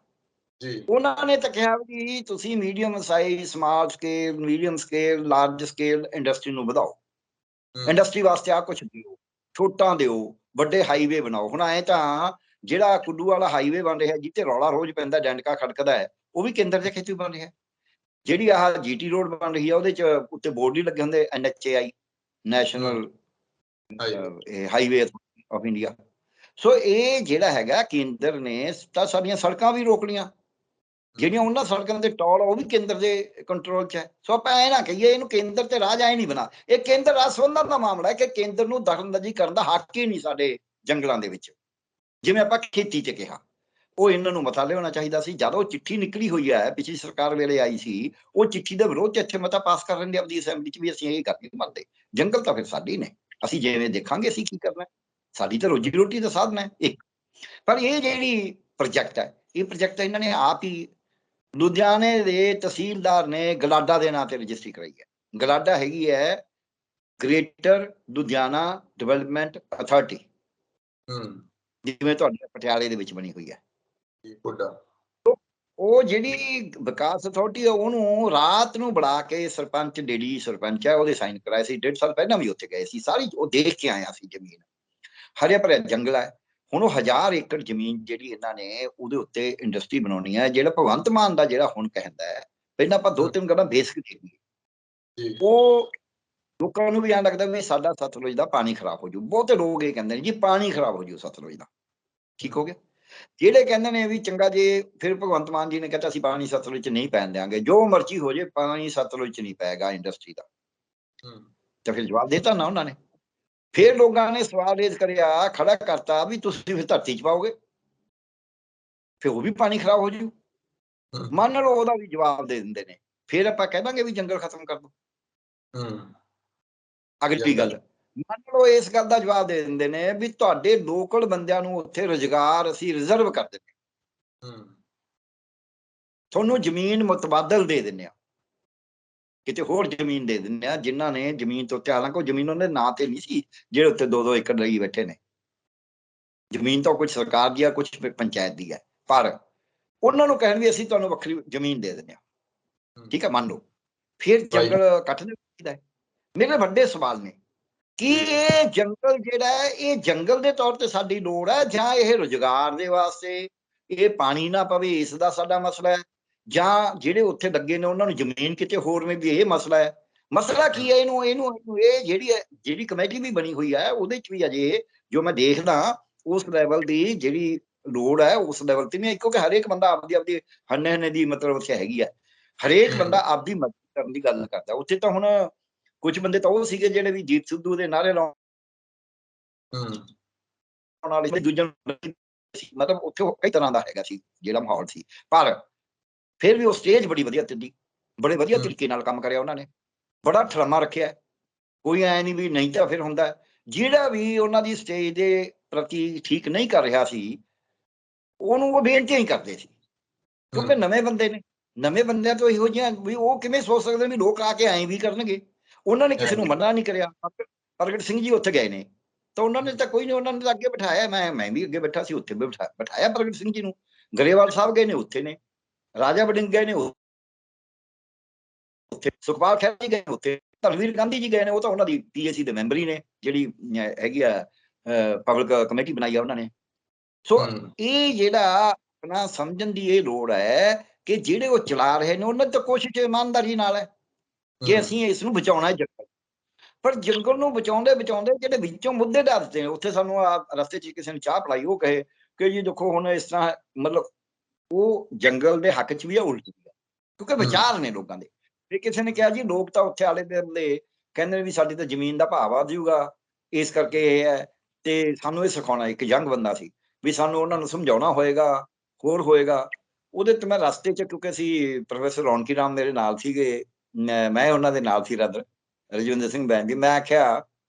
ਉਹਨਾਂ ਨੇ ਤਾਂ ਕਿਹਾ ਵੀ ਤੁਸੀਂ medium size, small scale, medium scale, large scale industry ਨੂੰ ਵਧਾਓ, ਇੰਡਸਟਰੀ ਵਾਸਤੇ ਆਹ ਕੁਛ ਦਿਓ, ਛੋਟਾਂ ਦਿਓ, ਵੱਡੇ ਹਾਈਵੇ ਬਣਾਓ। ਹੁਣ ਐ ਤਾਂ ਜਿਹੜਾ ਕੁੱਲੂ ਵਾਲਾ ਹਾਈਵੇ ਬਣ ਰਿਹਾ ਜਿੱਥੇ ਰੌਲਾ ਰੋਜ਼ ਪੈਂਦਾ, ਡੈਂਡਕਾ ਖੜਕਦਾ ਹੈ, ਉਹ ਵੀ ਕੇਂਦਰ ਦੇ ਖੇਤੀ ਬਣ ਰਿਹਾ। ਜਿਹੜੀ ਆਹ ਜੀਟੀ ਰੋਡ ਬਣ ਰਹੀ ਆ ਉਹਦੇ ਚ ਉੱਤੇ ਬੋਰਡ ਹੀ ਲੱਗੇ ਹੁੰਦੇ NHAI, national highway of India. So ਇਹ ਜਿਹੜਾ ਹੈਗਾ ਕੇਂਦਰ ਨੇ ਤਾਂ ਸਾਡੀਆਂ ਸੜਕਾਂ ਵੀ ਰੋਕ ਲਈਆਂ, ਜਿਹੜੀਆਂ ਉਹਨਾਂ ਸੜਕਾਂ ਦੇ ਟੋਲ ਉਹ ਵੀ ਕੇਂਦਰ ਦੇ ਕੰਟਰੋਲ 'ਚ ਹੈ। ਸੋ ਆਪਾਂ ਇਹ ਨਾ ਕਹੀਏ ਇਹਨੂੰ ਕੇਂਦਰ ਤੇ ਰਾਜ ਐ ਨਹੀਂ ਬਣਾ, ਇਹ ਕੇਂਦਰ ਰਾਜ ਸੰਬੰਧਾਂ ਦਾ ਮਾਮਲਾ ਹੈ ਕਿ ਕੇਂਦਰ ਨੂੰ ਦਖਲਅੰਦਾਜ਼ੀ ਕਰਨ ਦਾ ਹੱਕ ਹੀ ਨਹੀਂ ਸਾਡੇ ਜੰਗਲਾਂ ਦੇ ਵਿੱਚ। ਜਿਵੇਂ ਆਪਾਂ ਖੇਤੀ 'ਚ ਕਿਹਾ, ਉਹ ਇਹਨਾਂ ਨੂੰ ਮਤਾ ਲਿਆਉਣਾ ਚਾਹੀਦਾ ਸੀ। ਜਦ ਉਹ ਚਿੱਠੀ ਨਿਕਲੀ ਹੋਈ ਹੈ ਪਿਛਲੀ ਸਰਕਾਰ ਵੇਲੇ ਆਈ ਸੀ, ਉਹ ਚਿੱਠੀ ਦੇ ਵਿਰੋਧ 'ਚ ਇੱਥੇ ਮਤਾ ਪਾਸ ਕਰ ਲੈਂਦੇ ਆਪਣੀ ਅਸੈਂਬਲੀ 'ਚ ਵੀ ਅਸੀਂ ਇਹ ਕਰ ਨਹੀਂ ਮੰਨਦੇ। ਜੰਗਲ ਤਾਂ ਫਿਰ ਸਾਡੇ ਨੇ, ਅਸੀਂ ਜਿਵੇਂ ਦੇਖਾਂਗੇ ਅਸੀਂ ਕੀ ਕਰਨਾ, ਸਾਡੀ ਤਾਂ ਰੋਜੀ ਰੋਟੀ ਦਾ ਸਾਧਨ ਹੈ ਇੱਕ। ਪਰ ਇਹ ਜਿਹੜੀ ਪ੍ਰੋਜੈਕਟ ਹੈ, ਇਹ ਪ੍ਰੋਜੈਕਟ ਇਹਨਾਂ ਨੇ ਆਪ ਹੀ ਲੁਧਿਆਣੇ ਦੇ ਤਹਿਸੀਲਦਾਰ ਨੇ ਗਲਾਡਾ ਦੇ ਨਾਂ ਤੇ ਰਜਿਸਟਰੀ ਕਰਾਈ ਹੈ। ਗਲਾਡਾ ਹੈਗੀ ਹੈ ਗ੍ਰੇਟਰ ਲੁਧਿਆਣਾ ਡਿਵੈਲਪਮੈਂਟ ਅਥਾਰਟੀ, ਜਿਵੇਂ ਤੁਹਾਡੇ ਪਟਿਆਲੇ ਦੇ ਵਿੱਚ ਬਣੀ ਹੋਈ ਹੈ। ਉਹ ਜਿਹੜੀ ਵਿਕਾਸ ਅਥਾਰਟੀ ਹੈ ਉਹਨੂੰ ਰਾਤ ਨੂੰ ਬੁਲਾ ਕੇ ਸਰਪੰਚ, ਡੇਡੀ ਸਰਪੰਚ ਹੈ, ਉਹਦੇ ਸਾਈਨ ਕਰਾਏ ਸੀ। 1.5 ਸਾਲ ਪਹਿਲਾਂ ਵੀ ਉੱਥੇ ਗਏ ਸੀ, ਸਾਰੀ ਉਹ ਦੇਖ ਕੇ ਆਇਆ ਸੀ। ਜ਼ਮੀਨ ਹਰਿਆ ਭਰਿਆ ਜੰਗਲ ਹੈ। ਹੁਣ ਉਹ 1000 ਏਕੜ ਜ਼ਮੀਨ ਜਿਹੜੀ ਇਹਨਾਂ ਨੇ ਉਹਦੇ ਉੱਤੇ ਇੰਡਸਟਰੀ ਬਣਾਉਣੀ ਹੈ। ਜਿਹੜਾ ਭਗਵੰਤ ਮਾਨ ਦਾ ਜਿਹੜਾ ਹੁਣ ਕਹਿੰਦਾ ਹੈ, ਪਹਿਲਾਂ ਆਪਾਂ 2-3 ਗੱਲਾਂ ਬੇਸਿਕ ਦੇਖੀਏ। ਉਹ ਲੋਕਾਂ ਨੂੰ ਵੀ ਐਂ ਲੱਗਦਾ ਵੀ ਸਾਡਾ ਸਤਲੁਜ ਦਾ ਪਾਣੀ ਖਰਾਬ ਹੋ ਜੂ। ਬਹੁਤੇ ਲੋਕ ਇਹ ਕਹਿੰਦੇ ਨੇ ਜੀ ਪਾਣੀ ਖਰਾਬ ਹੋ ਜੂ ਸਤਲੁਜ ਦਾ। ਠੀਕ ਹੋ ਗਿਆ। ਜਿਹੜੇ ਕਹਿੰਦੇ ਨੇ ਵੀ ਚੰਗਾ ਜੇ, ਫਿਰ ਭਗਵੰਤ ਮਾਨ ਜੀ ਨੇ ਕਹਿੰਦਾ ਅਸੀਂ ਪਾਣੀ ਸਤਲੁਜ 'ਚ ਨਹੀਂ ਪੈਣ ਦਿਆਂਗੇ, ਜੋ ਮਰਜ਼ੀ ਹੋ ਜੇ ਪਾਣੀ ਸਤਲੁਜ 'ਚ ਨਹੀਂ ਪਏਗਾ ਇੰਡਸਟਰੀ ਦਾ। ਤਾਂ ਫਿਰ ਜਵਾਬ ਦੇਤਾ ਨਾ ਉਹਨਾਂ ਨੇ। ਫਿਰ ਲੋਕਾਂ ਨੇ ਸਵਾਲ ਰੇਜ਼ ਕਰਿਆ, ਖੜਾ ਕਰਤਾ ਵੀ ਤੁਸੀਂ ਫਿਰ ਧਰਤੀ 'ਚ ਪਾਓਗੇ, ਫਿਰ ਉਹ ਵੀ ਪਾਣੀ ਖਰਾਬ ਹੋ ਜੂ। ਮੰਨ ਲਓ ਉਹਦਾ ਵੀ ਜਵਾਬ ਦੇ ਦਿੰਦੇ ਨੇ, ਫਿਰ ਆਪਾਂ ਕਹਿ ਦਾਂਗੇ ਵੀ ਜੰਗਲ ਖਤਮ ਕਰ ਦੋ। ਅਗਲੀ ਗੱਲ, ਮੰਨ ਲਓ ਇਸ ਗੱਲ ਦਾ ਜਵਾਬ ਦੇ ਦਿੰਦੇ ਨੇ ਵੀ ਤੁਹਾਡੇ ਲੋਕਲ ਬੰਦਿਆਂ ਨੂੰ ਉੱਥੇ ਰੁਜ਼ਗਾਰ ਅਸੀਂ ਰਿਜ਼ਰਵ ਕਰ ਦਿੰਦੇ, ਤੁਹਾਨੂੰ ਜ਼ਮੀਨ ਮੁਤਬਾਦਲ ਦੇ ਦਿੰਦੇ ਆ, ਕਿਤੇ ਹੋਰ ਜ਼ਮੀਨ ਦੇ ਦਿੰਦੇ ਆ ਜਿਨ੍ਹਾਂ ਨੇ ਜ਼ਮੀਨ ਤੋਂ ਉੱਤੇ, ਹਾਲਾਂਕਿ ਉਹ ਜ਼ਮੀਨ ਉਹਨਾਂ ਦੇ ਨਾਂ ਤੇ ਨਹੀਂ ਸੀ, ਜਿਹੜੇ ਉੱਤੇ 2-2 ਏਕੜ ਲਈ ਬੈਠੇ ਨੇ। ਜ਼ਮੀਨ ਤਾਂ ਕੁਝ ਸਰਕਾਰ ਦੀ ਆ, ਕੁਝ ਪੰਚਾਇਤ ਦੀ ਹੈ, ਪਰ ਉਹਨਾਂ ਨੂੰ ਕਹਿਣ ਵੀ ਅਸੀਂ ਤੁਹਾਨੂੰ ਵੱਖਰੀ ਜ਼ਮੀਨ ਦੇ ਦਿੰਦੇ ਆ। ਠੀਕ ਹੈ, ਮੰਨ ਲਓ। ਫਿਰ ਜੰਗਲ ਕੱਟ ਦਿੰਦਾ। ਮੇਰੇ ਵੱਡੇ ਸਵਾਲ ਨੇ ਕਿ ਇਹ ਜੰਗਲ ਜਿਹੜਾ ਹੈ, ਇਹ ਜੰਗਲ ਦੇ ਤੌਰ ਤੇ ਸਾਡੀ ਲੋੜ ਹੈ, ਜਾਂ ਇਹ ਰੁਜ਼ਗਾਰ ਦੇ ਵਾਸਤੇ, ਇਹ ਪਾਣੀ ਨਾ ਪਵੇ ਇਸ ਦਾ ਸਾਡਾ ਮਸਲਾ ਹੈ, ਜਾਂ ਜਿਹੜੇ ਉੱਥੇ ਲੱਗੇ ਨੇ ਉਹਨਾਂ ਨੂੰ ਜ਼ਮੀਨ ਕਿਤੇ ਹੋਰ ਮੇ ਵੀ ਇਹ ਮਸਲਾ ਹੈ। ਮਸਲਾ ਕੀ ਹੈ? ਇਹਨੂੰ ਇਹ ਜਿਹੜੀ ਕਮੇਟੀ ਵੀ ਬਣੀ ਹੋਈ ਹੈ ਉਹਦੇ 'ਚ ਵੀ ਅਜੇ ਜੋ ਮੈਂ ਦੇਖਦਾ ਉਸ ਲੈਵਲ ਦੀ ਜਿਹੜੀ ਲੋੜ ਹੈ ਉਸ ਲੈਵਲ ਤੇ ਨਹੀਂ, ਕਿਉਂਕਿ ਹਰੇਕ ਬੰਦਾ ਆਪਦੀ ਹੰਨੇ ਦੀ ਮਤਲਬ ਉੱਥੇ ਹੈਗੀ ਹੈ। ਹਰੇਕ ਬੰਦਾ ਆਪਦੀ ਮਦਦ ਕਰਨ ਦੀ ਗੱਲ ਕਰਦਾ। ਉੱਥੇ ਤਾਂ ਹੁਣ ਕੁਝ ਬੰਦੇ ਤਾਂ ਉਹ ਸੀਗੇ ਜਿਹੜੇ ਵੀ ਜੀਤ ਸਿੱਧੂ ਦੇ ਨਾਅਰੇ ਲਾਉਣ ਵਾਲੇ, ਦੂਜੇ ਮਤਲਬ ਉੱਥੇ ਕਈ ਤਰ੍ਹਾਂ ਦਾ ਹੈਗਾ ਸੀ ਜਿਹੜਾ ਮਾਹੌਲ ਸੀ, ਪਰ ਫਿਰ ਵੀ ਉਹ ਸਟੇਜ ਬੜੀ ਵਧੀਆ ਤਿੱਦੀ, ਬੜੇ ਵਧੀਆ ਤਰੀਕੇ ਨਾਲ ਕੰਮ ਕਰਿਆ ਉਹਨਾਂ ਨੇ, ਬੜਾ ਠਰਮਾ ਰੱਖਿਆ। ਕੋਈ ਐ ਨਹੀਂ ਵੀ ਨਹੀਂ ਤਾਂ ਫਿਰ ਹੁੰਦਾ। ਜਿਹੜਾ ਵੀ ਉਹਨਾਂ ਦੀ ਸਟੇਜ ਦੇ ਪ੍ਰਤੀ ਠੀਕ ਨਹੀਂ ਕਰ ਰਿਹਾ ਸੀ, ਉਹਨੂੰ ਉਹ ਬੇਨਤੀਆਂ ਹੀ ਕਰਦੇ ਸੀ, ਕਿਉਂਕਿ ਨਵੇਂ ਬੰਦੇ ਨੇ, ਨਵੇਂ ਬੰਦਿਆਂ ਤੋਂ ਇਹੋ ਜਿਹੀਆਂ ਵੀ ਉਹ ਕਿਵੇਂ ਸੋਚ ਸਕਦੇ ਵੀ ਲੋਕ ਆ ਕੇ ਐਂ ਵੀ ਕਰਨਗੇ। ਉਹਨਾਂ ਨੇ ਕਿਸੇ ਨੂੰ ਮਨਾ ਨਹੀਂ ਕਰਿਆ। ਪ੍ਰਗਟ ਸਿੰਘ ਜੀ ਉੱਥੇ ਗਏ ਨੇ ਤਾਂ ਉਹਨਾਂ ਨੇ ਤਾਂ ਕੋਈ ਨਹੀਂ, ਉਹਨਾਂ ਨੇ ਤਾਂ ਅੱਗੇ ਬਿਠਾਇਆ। ਮੈਂ ਵੀ ਅੱਗੇ ਬੈਠਾ ਸੀ, ਉੱਥੇ ਬਿਠਾਇਆ ਪ੍ਰਗਟ ਸਿੰਘ ਜੀ ਨੂੰ। ਗਰੇਵਾਲ ਸਾਹਿਬ ਗਏ ਨੇ, ਉੱਥੇ ਨੇ। ਰਾਜਾ ਵੜਿੰਗ ਗਏ ਨੇ, ਉੱਥੇ ਸੁਖਪਾਲ ਖਹਿਰਾ ਜੀ ਗਏ ਨੇ, ਉੱਥੇ ਧਰਮਵੀਰ ਗਾਂਧੀ ਜੀ ਗਏ ਨੇ, ਉਹ ਤਾਂ ਉਹਨਾਂ ਦੀ PAC ਦੇ ਮੈਂਬਰ ਹੀ ਨੇ, ਜਿਹੜੀ ਹੈਗੀ ਆ ਪਬਲਿਕ ਕਮੇਟੀ ਬਣਾਈ ਆ ਉਹਨਾਂ ਨੇ। ਸੋ ਇਹ ਜਿਹੜਾ ਆਪਣਾ ਸਮਝਣ ਦੀ ਇਹ ਲੋੜ ਹੈ ਕਿ ਜਿਹੜੇ ਉਹ ਚਲਾ ਰਹੇ ਨੇ ਉਹਨਾਂ ਦੀ ਤਾਂ ਕੋਸ਼ਿਸ਼ ਇਮਾਨਦਾਰੀ ਨਾਲ ਹੈ ਕਿ ਅਸੀਂ ਇਸ ਨੂੰ ਬਚਾਉਣਾ ਹੈ ਜੰਗਲ। ਪਰ ਜੰਗਲ ਨੂੰ ਬਚਾਉਂਦੇ ਜਿਹੜੇ ਵਿੱਚੋਂ ਮੁੱਦੇ ਦੱਸਦੇ ਨੇ, ਉੱਥੇ ਸਾਨੂੰ ਰਸਤੇ 'ਚ ਕਿਸੇ ਨੇ ਚਾਹ ਪਿਲਾਈ, ਉਹ ਕਹੇ ਕਿ ਜੀ ਦੇਖੋ ਹੁਣ ਇਸ ਤਰ੍ਹਾਂ, ਮਤਲਬ ਉਹ ਜੰਗਲ ਦੇ ਹੱਕ 'ਚ ਵੀ ਹੈ, ਉਲਟ ਵੀ ਹੈ, ਕਿਉਂਕਿ ਵਿਚਾਰ ਨੇ ਲੋਕਾਂ ਦੇ। ਫਿਰ ਕਿਸੇ ਨੇ ਕਿਹਾ ਜੀ ਲੋਕ ਤਾਂ ਉੱਥੇ ਆਲੇ ਦੁਆਲੇ ਕਹਿੰਦੇ ਨੇ ਵੀ ਸਾਡੀ ਤਾਂ ਜ਼ਮੀਨ ਦਾ ਭਾਅ ਵੱਧ ਜਾਊਗਾ, ਇਸ ਕਰਕੇ ਇਹ ਹੈ, ਤੇ ਸਾਨੂੰ ਇਹ ਸਿਖਾਉਣਾ। ਇੱਕ ਯੰਗ ਬੰਦਾ ਸੀ ਵੀ ਸਾਨੂੰ ਉਹਨਾਂ ਨੂੰ ਸਮਝਾਉਣਾ ਹੋਏਗਾ, ਹੋਰ ਹੋਏਗਾ। ਉਹਦੇ ਤੇ ਮੈਂ ਰਸਤੇ 'ਚ, ਕਿਉਂਕਿ ਅਸੀਂ ਪ੍ਰੋਫੈਸਰ ਰੌਣਕੀ ਰਾਮ ਮੇਰੇ ਨਾਲ ਸੀਗੇ, ਮੈਂ ਉਹਨਾਂ ਦੇ ਨਾਲ ਸੀ ਰਜਵਿੰਦਰ ਸਿੰਘ ਬੈਨ ਜੀ। ਮੈਂ ਆਖਿਆ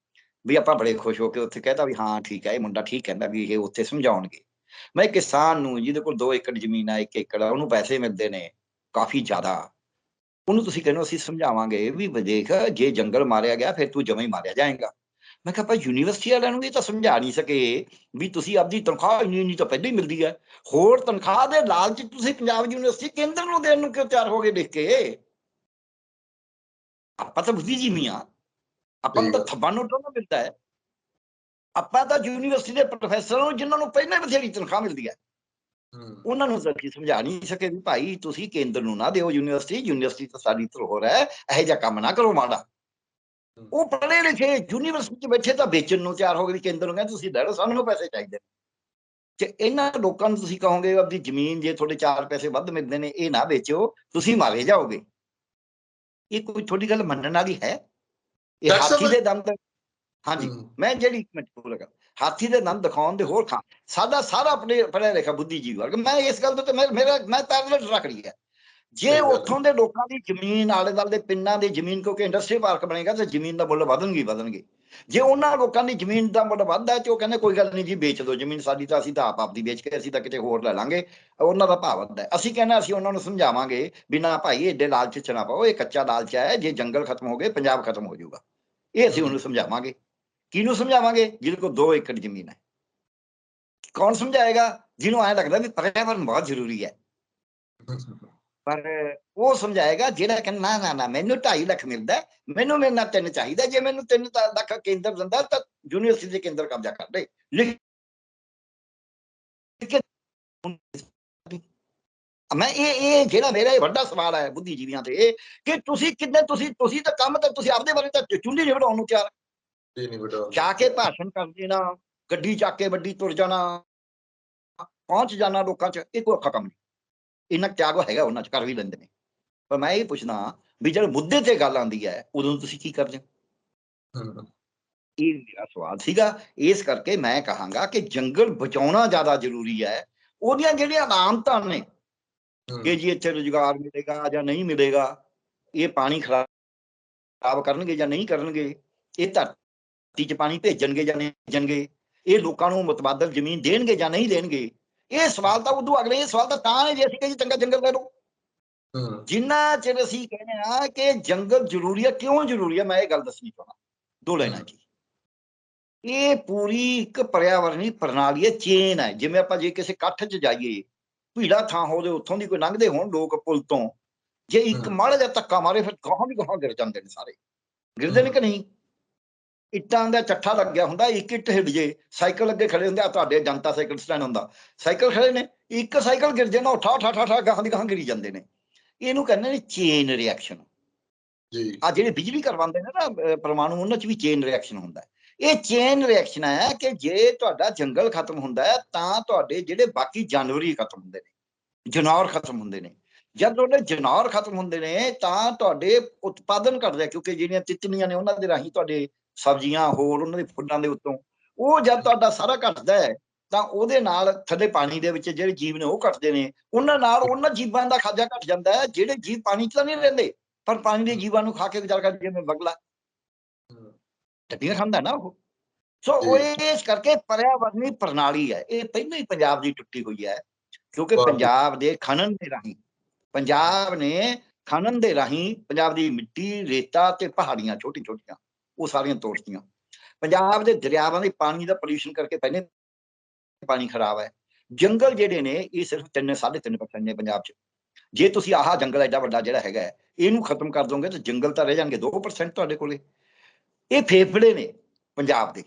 ਵੀ ਆਪਾਂ ਬੜੇ ਖੁਸ਼ ਹੋ ਕੇ ਉੱਥੇ ਕਹਿਤਾ ਵੀ ਹਾਂ ਠੀਕ ਹੈ, ਇਹ ਮੁੰਡਾ ਠੀਕ ਕਹਿੰਦਾ ਵੀ ਇਹ ਉੱਥੇ ਸਮਝਾਉਣਗੇ। ਮੈਂ ਕਿਸਾਨ ਨੂੰ ਜਿਹਦੇ ਕੋਲ 2 ਏਕੜ ਜ਼ਮੀਨ ਆ, 1 ਏਕੜ ਆ, ਉਹਨੂੰ ਪੈਸੇ ਮਿਲਦੇ ਨੇ ਕਾਫੀ ਜ਼ਿਆਦਾ, ਉਹਨੂੰ ਤੁਸੀਂ ਕਹਿੰਦੇ ਅਸੀਂ ਸਮਝਾਵਾਂਗੇ ਵੀ ਦੇਖ ਜੇ ਜੰਗਲ ਮਾਰਿਆ ਗਿਆ ਫਿਰ ਤੂੰ ਜਮਾਂ ਹੀ ਮਾਰਿਆ ਜਾਏਗਾ। ਮੈਂ ਕਿਹਾ ਆਪਾਂ ਯੂਨੀਵਰਸਿਟੀ ਵਾਲਿਆਂ ਨੂੰ ਵੀ ਤਾਂ ਸਮਝਾ ਨਹੀਂ ਸਕੇ ਵੀ ਤੁਸੀਂ ਆਪਦੀ ਤਨਖਾਹ ਇੰਨੀ ਤਾਂ ਪਹਿਲਾਂ ਹੀ ਮਿਲਦੀ ਹੈ, ਹੋਰ ਤਨਖਾਹ ਦੇ ਲਾਲਚ ਤੁਸੀਂ ਪੰਜਾਬ ਯੂਨੀਵਰਸਿਟੀ ਕੇਂਦਰ ਨੂੰ ਦੇਣ ਨੂੰ ਕਿਉਂ ਤਿਆਰ ਹੋ ਗਏ ਲਿਖ ਕੇ? ਆਪਾਂ ਤਾਂ ਬੁੱਧੀਜੀਵੀ ਹਾਂ, ਆਪਾਂ ਨੂੰ ਤਾਂ ਥੱਬਾ ਨੋਟਾਂ ਨੂੰ ਮਿਲਦਾ ਹੈ। ਆਪਾਂ ਤਾਂ ਯੂਨੀਵਰਸਿਟੀ ਦੇ ਪ੍ਰੋਫੈਸਰ ਨੂੰ ਜਿਨ੍ਹਾਂ ਨੂੰ ਪਹਿਲਾਂ ਬਥੇਰੀ ਤਨਖਾਹ ਮਿਲਦੀ ਹੈ, ਉਹਨਾਂ ਨੂੰ ਤਾਂ ਅਸੀਂ ਸਮਝਾ ਨਹੀਂ ਸਕੇ ਵੀ ਭਾਈ ਤੁਸੀਂ ਕੇਂਦਰ ਨੂੰ ਨਾ ਦਿਓ ਯੂਨੀਵਰਸਿਟੀ ਤਾਂ ਸਾਡੀ ਧਰੋਹਰ ਹੈ, ਇਹੋ ਜਿਹਾ ਕੰਮ ਨਾ ਕਰੋ ਮਾੜਾ। ਉਹ ਪੜ੍ਹੇ ਲਿਖੇ ਯੂਨੀਵਰਸਿਟੀ 'ਚ ਬੈਠੇ ਤਾਂ ਵੇਚਣ ਨੂੰ ਤਿਆਰ ਹੋ ਗਏ, ਕੇਂਦਰ ਨੂੰ ਕਹਿੰਦੇ ਤੁਸੀਂ ਲੈ ਲਓ, ਸਾਨੂੰ ਪੈਸੇ ਚਾਹੀਦੇ। ਤੇ ਇਹਨਾਂ ਲੋਕਾਂ ਨੂੰ ਤੁਸੀਂ ਕਹੋਗੇ ਆਪਣੀ ਜ਼ਮੀਨ ਜੇ ਤੁਹਾਡੇ 4 ਪੈਸੇ ਵੱਧ ਮਿਲਦੇ ਨੇ ਇਹ ਨਾ ਵੇਚੋ, ਤੁਸੀਂ ਮਾਰੇ ਜਾਓਗੇ। ਇਹ ਕੋਈ ਤੁਹਾਡੀ ਗੱਲ ਮੰਨਣ ਵਾਲੀ ਹੈ? ਇਹ ਹਾਥੀ ਦੇ ਦੰਦ, ਹਾਂਜੀ ਮੈਂ ਜਿਹੜੀ ਇੱਕ ਮਿੰਟ ਪੂਰਾ ਕਰ, ਹਾਥੀ ਦੇ ਦੰਦ ਦਿਖਾਉਣ ਦੇ ਹੋਰ ਖਾਂ ਸਾਡਾ ਸਾਰਾ ਆਪਣੇ ਪੜ੍ਹਿਆ ਲਿਖਿਆ ਬੁੱਧੀਜੀਵੀ ਵਰਗ, ਮੈਂ ਇਸ ਗੱਲ ਤੋਂ ਮੈਂ ਪੈਰਲਲ ਰੱਖ ਰਹੀ ਹੈ। ਜੇ ਉੱਥੋਂ ਦੇ ਲੋਕਾਂ ਦੀ ਜ਼ਮੀਨ ਆਲੇ ਦੁਆਲੇ ਦੇ ਪਿੰਡਾਂ ਦੀ ਜ਼ਮੀਨ, ਕਿਉਂਕਿ ਇੰਡਸਟਰੀ ਪਾਰਕ ਬਣੇਗਾ ਤਾਂ ਜ਼ਮੀਨ ਦਾ ਮੁੱਲ ਵਧਣਗੇ। ਜੇ ਉਹਨਾਂ ਲੋਕਾਂ ਦੀ ਜ਼ਮੀਨ ਦਾ ਮੁੱਲ ਵੱਧਦਾ ਤੇ ਉਹ ਕਹਿੰਦੇ ਕੋਈ ਗੱਲ ਨਹੀਂ ਜੀ ਵੇਚ ਦਿਓ ਜ਼ਮੀਨ ਸਾਡੀ, ਤਾਂ ਅਸੀਂ ਤਾਂ ਆਪਦੀ ਵੇਚ ਕੇ ਅਸੀਂ ਤਾਂ ਕਿਤੇ ਹੋਰ ਲੈ ਲਾਂਗੇ, ਉਹਨਾਂ ਦਾ ਭਾਅ ਵੱਧਦਾ। ਅਸੀਂ ਕਹਿੰਦੇ ਅਸੀਂ ਉਹਨਾਂ ਨੂੰ ਸਮਝਾਵਾਂਗੇ ਵੀ ਨਾ ਭਾਈ ਏਡੇ ਲਾਲਚ 'ਚ ਨਾ ਪਾਓ, ਇਹ ਕੱਚਾ ਲਾਲਚ ਹੈ, ਜੇ ਜੰਗਲ ਖਤਮ ਹੋ ਗਏ ਪੰਜਾਬ ਖਤਮ ਹੋ ਜਾਊਗਾ। ਇਹ ਅਸੀਂ ਉਹਨੂੰ ਸਮਝਾਵਾਂਗੇ। ਕਿਹਨੂੰ ਸਮਝਾਵਾਂਗੇ? ਜਿਹਦੇ ਕੋਲ 2 ਏਕੜ ਜ਼ਮੀਨ ਹੈ। ਕੌਣ ਸਮਝਾਏਗਾ? ਜਿਹਨੂੰ ਐਂ ਲੱਗਦਾ ਵੀ ਪਰਿਆਵਰਨ ਬਹੁਤ ਜ਼ਰੂਰੀ ਹੈ। ਪਰ ਉਹ ਸਮਝਾਏਗਾ ਜਿਹੜਾ ਕਹਿੰਦਾ ਨਾ ਮੈਨੂੰ 2.5 ਲੱਖ ਮਿਲਦਾ, ਮੈਨੂੰ ਮਿਲਣਾ 3 ਚਾਹੀਦਾ। ਜੇ ਮੈਨੂੰ 3 ਲੱਖ ਕੇਂਦਰ ਦਿੰਦਾ ਤਾਂ ਯੂਨੀਵਰਸਿਟੀ ਦੇ ਕੇਂਦਰ ਕਬਜ਼ਾ ਕਰ ਦੇ। ਮੈਂ ਇਹ ਜਿਹੜਾ ਮੇਰਾ ਵੱਡਾ ਸਵਾਲ ਹੈ ਬੁੱਧੀਜੀਵੀਆਂ ਤੇ, ਕਿ ਤੁਸੀਂ ਕਿੰਨੇ ਤੁਸੀਂ ਤਾਂ ਕੰਮ ਤਾਂ ਤੁਸੀਂ ਆਪਦੇ ਬਾਰੇ ਤਾਂ ਚੁੰਡੀ ਨਹੀਂ ਵਡਾਉਣ ਨੂੰ ਤਿਆਰ, ਜਾ ਕੇ ਭਾਸ਼ਣ ਕਰ ਦੇਣਾ, ਗੱਡੀ ਚੱਕ ਕੇ ਵੱਡੀ ਤੁਰ ਜਾਣਾ, ਪਹੁੰਚ ਜਾਣਾ ਲੋਕਾਂ 'ਚ, ਇਹ ਕੋਈ ਔਖਾ ਕੰਮ ਨਹੀਂ। ਇੰਨਾ ਤਿਆਗ ਹੈਗਾ ਉਹਨਾਂ 'ਚ, ਕਰ ਵੀ ਲੈਂਦੇ ਨੇ। ਪਰ ਮੈਂ ਇਹ ਪੁੱਛਦਾ ਵੀ ਜਦੋਂ ਮੁੱਦੇ ਤੇ ਗੱਲ ਆਉਂਦੀ ਹੈ ਉਦੋਂ ਤੁਸੀਂ ਕੀ ਕਰਦੇ ਹੋ? ਇਹ ਮੇਰਾ ਸਵਾਲ ਸੀਗਾ। ਇਸ ਕਰਕੇ ਮੈਂ ਕਹਾਂਗਾ ਕਿ ਜੰਗਲ ਬਚਾਉਣਾ ਜ਼ਿਆਦਾ ਜ਼ਰੂਰੀ ਹੈ। ਉਹਦੀਆਂ ਜਿਹੜੀਆਂ ਅਲਾਮਤਾਂ ਨੇ ਕਿ ਜੀ ਇੱਥੇ ਰੁਜ਼ਗਾਰ ਮਿਲੇਗਾ ਜਾਂ ਨਹੀਂ ਮਿਲੇਗਾ, ਇਹ ਪਾਣੀ ਖਰਾਬ ਕਰਨਗੇ ਜਾਂ ਨਹੀਂ ਕਰਨਗੇ, ਇਹ ਧਰਤੀ 'ਚ ਪਾਣੀ ਭੇਜਣਗੇ ਜਾਂ ਨਹੀਂ ਭੇਜਣਗੇ, ਇਹ ਲੋਕਾਂ ਨੂੰ ਮੁਤਬਾਦਲ ਜ਼ਮੀਨ ਦੇਣਗੇ ਜਾਂ ਨਹੀਂ ਦੇਣਗੇ, ਇਹ ਸਵਾਲ ਤਾਂ ਉਦੋਂ ਅਗਲੇ, ਇਹ ਸਵਾਲ ਤਾਂ ਹੈ ਜੇ ਅਸੀਂ ਕਹੀਏ ਚੰਗਾ ਜੰਗਲ ਲੈ ਲਓ। ਜਿੰਨਾ ਚਿਰ ਅਸੀਂ ਕਹਿੰਦੇ ਆ ਕਿ ਜੰਗਲ ਜ਼ਰੂਰੀ ਹੈ, ਕਿਉਂ ਜ਼ਰੂਰੀ ਹੈ, ਮੈਂ ਇਹ ਗੱਲ ਦੱਸਣੀ ਚਾਹੁੰਦਾ 2 ਲਾਈਨਾਂ 'ਚ। ਇਹ ਪੂਰੀ ਇੱਕ ਪਰਿਆਵਰਣੀ ਪ੍ਰਣਾਲੀ ਹੈ, ਚੇਨ ਹੈ। ਜਿਵੇਂ ਆਪਾਂ ਜੇ ਕਿਸੇ ਇਕੱਠ 'ਚ ਜਾਈਏ, ਭੀੜਾ ਥਾਂ ਹੋਵੇ, ਉੱਥੋਂ ਦੀ ਕੋਈ ਲੰਘਦੇ ਹੋਣ ਲੋਕ ਪੁਲ ਤੋਂ, ਜੇ ਇੱਕ ਮਾੜਾ ਜਿਹਾ ਧੱਕਾ ਮਾਰੇ ਫਿਰ ਗਾਹਾਂ ਦੀ ਗਾਹਾਂ ਗਿਰ ਜਾਂਦੇ ਨੇ, ਸਾਰੇ ਗਿਰਦੇ ਨੇ ਕਿ ਨਹੀਂ? ਇੱਟਾਂ ਦਾ ਚੱਠਾ ਲੱਗਿਆ ਹੁੰਦਾ, ਇੱਕ ਇੱਟ ਹਿੱਲ ਜੇ, ਸਾਈਕਲ ਅੱਗੇ ਖੜੇ ਹੁੰਦੇ ਆ, ਤੁਹਾਡੇ ਜਨਤਾ ਸਾਈਕਲ ਸਟੈਂਡ ਹੁੰਦਾ, ਸਾਈਕਲ ਖੜੇ ਨੇ, ਇੱਕ ਸਾਈਕਲ ਗਿਰ ਜੇ ਨਾ, ਉਠਾ ਗਾਹਾਂ ਦੀ ਗਾਹਾਂ ਗਿਰੀ ਜਾਂਦੇ ਨੇ। ਇਹਨੂੰ ਕਹਿੰਦੇ ਨੇ ਚੇਨ ਰਿਐਕਸ਼ਨ। ਆ ਜਿਹੜੇ ਬਿਜਲੀ ਕਰਵਾਉਂਦੇ ਨੇ ਨਾ ਪਰਮਾਣੂ, ਉਹਨਾਂ 'ਚ ਵੀ ਚੇਨ ਰਿਐਕਸ਼ਨ ਹੁੰਦਾ। ਇਹ ਚੇਨ ਰਿਐਕਸ਼ਨ ਹੈ ਕਿ ਜੇ ਤੁਹਾਡਾ ਜੰਗਲ ਖਤਮ ਹੁੰਦਾ ਹੈ ਤਾਂ ਤੁਹਾਡੇ ਜਿਹੜੇ ਬਾਕੀ ਜਾਨਵਰ ਹੀ ਖਤਮ ਹੁੰਦੇ ਨੇ, ਜਨੌਰ ਖਤਮ ਹੁੰਦੇ ਨੇ। ਜਦ ਤੁਹਾਡੇ ਜਨੌਰ ਖਤਮ ਹੁੰਦੇ ਨੇ ਤਾਂ ਤੁਹਾਡੇ ਉਤਪਾਦਨ ਘਟਦਾ, ਕਿਉਂਕਿ ਜਿਹੜੀਆਂ ਤਿਤਲੀਆਂ ਨੇ ਉਹਨਾਂ ਦੇ ਰਾਹੀਂ ਤੁਹਾਡੇ ਸਬਜ਼ੀਆਂ ਹੋਰ ਉਹਨਾਂ ਦੇ ਫੁੱਲਾਂ ਦੇ ਉੱਤੋਂ, ਉਹ ਜਦ ਤੁਹਾਡਾ ਸਾਰਾ ਘਟਦਾ ਹੈ ਤਾਂ ਉਹਦੇ ਨਾਲ ਥੱਲੇ ਪਾਣੀ ਦੇ ਵਿੱਚ ਜਿਹੜੇ ਜੀਵ ਨੇ ਉਹ ਘਟਦੇ ਨੇ। ਉਹਨਾਂ ਨਾਲ ਉਹਨਾਂ ਜੀਵਾਂ ਦਾ ਖਾਜਾ ਘਟ ਜਾਂਦਾ ਹੈ ਜਿਹੜੇ ਜੀਵ ਪਾਣੀ 'ਚ ਤਾਂ ਨਹੀਂ ਰਹਿੰਦੇ, ਪਰ ਪਾਣੀ ਦੇ ਜੀਵਾਂ ਨੂੰ ਖਾ ਕੇ ਗੁਜ਼ਾਰਾ ਕਰਦੇ, ਜਿਵੇਂ ਬਗਲਾ ਟੱਟੀਆਂ ਖਾਂਦਾ ਨਾ ਉਹ। ਸੋ ਉਹ ਇਸ ਕਰਕੇ ਪਰਿਆਵਰਣੀ ਪ੍ਰਣਾਲੀ ਹੈ, ਇਹ ਪਹਿਲਾਂ ਹੀ ਪੰਜਾਬ ਦੀ ਟੁੱਟੀ ਹੋਈ ਹੈ, ਕਿਉਂਕਿ ਪੰਜਾਬ ਦੇ ਖਨਨ ਦੇ ਰਾਹੀਂ, ਪੰਜਾਬ ਨੇ ਖਨਨ ਦੇ ਰਾਹੀਂ ਪੰਜਾਬ ਦੀ ਮਿੱਟੀ, ਰੇਤਾ ਤੇ ਪਹਾੜੀਆਂ ਛੋਟੀ-ਛੋਟੀਆਂ ਉਹ ਸਾਰੀਆਂ ਤੋੜਤੀਆਂ। ਪੰਜਾਬ ਦੇ ਦਰਿਆਵਾਂ ਦੇ ਪਾਣੀ ਦਾ ਪੋਲਿਊਸ਼ਨ ਕਰਕੇ ਪਹਿਲੇ ਪਾਣੀ ਖਰਾਬ ਹੈ। ਜੰਗਲ ਜਿਹੜੇ ਨੇ ਇਹ ਸਿਰਫ 3-3.5% ਨੇ ਪੰਜਾਬ 'ਚ। ਜੇ ਤੁਸੀਂ ਆਹ ਜੰਗਲ ਐਡਾ ਵੱਡਾ ਜਿਹੜਾ ਹੈਗਾ ਇਹਨੂੰ ਖਤਮ ਕਰ ਦੋਗੇ ਤਾਂ ਜੰਗਲ ਤਾਂ ਰਹਿ ਜਾਣਗੇ 2% ਤੁਹਾਡੇ ਕੋਲੇ। ਇਹ ਫੇਫੜੇ ਨੇ ਪੰਜਾਬ ਦੇ।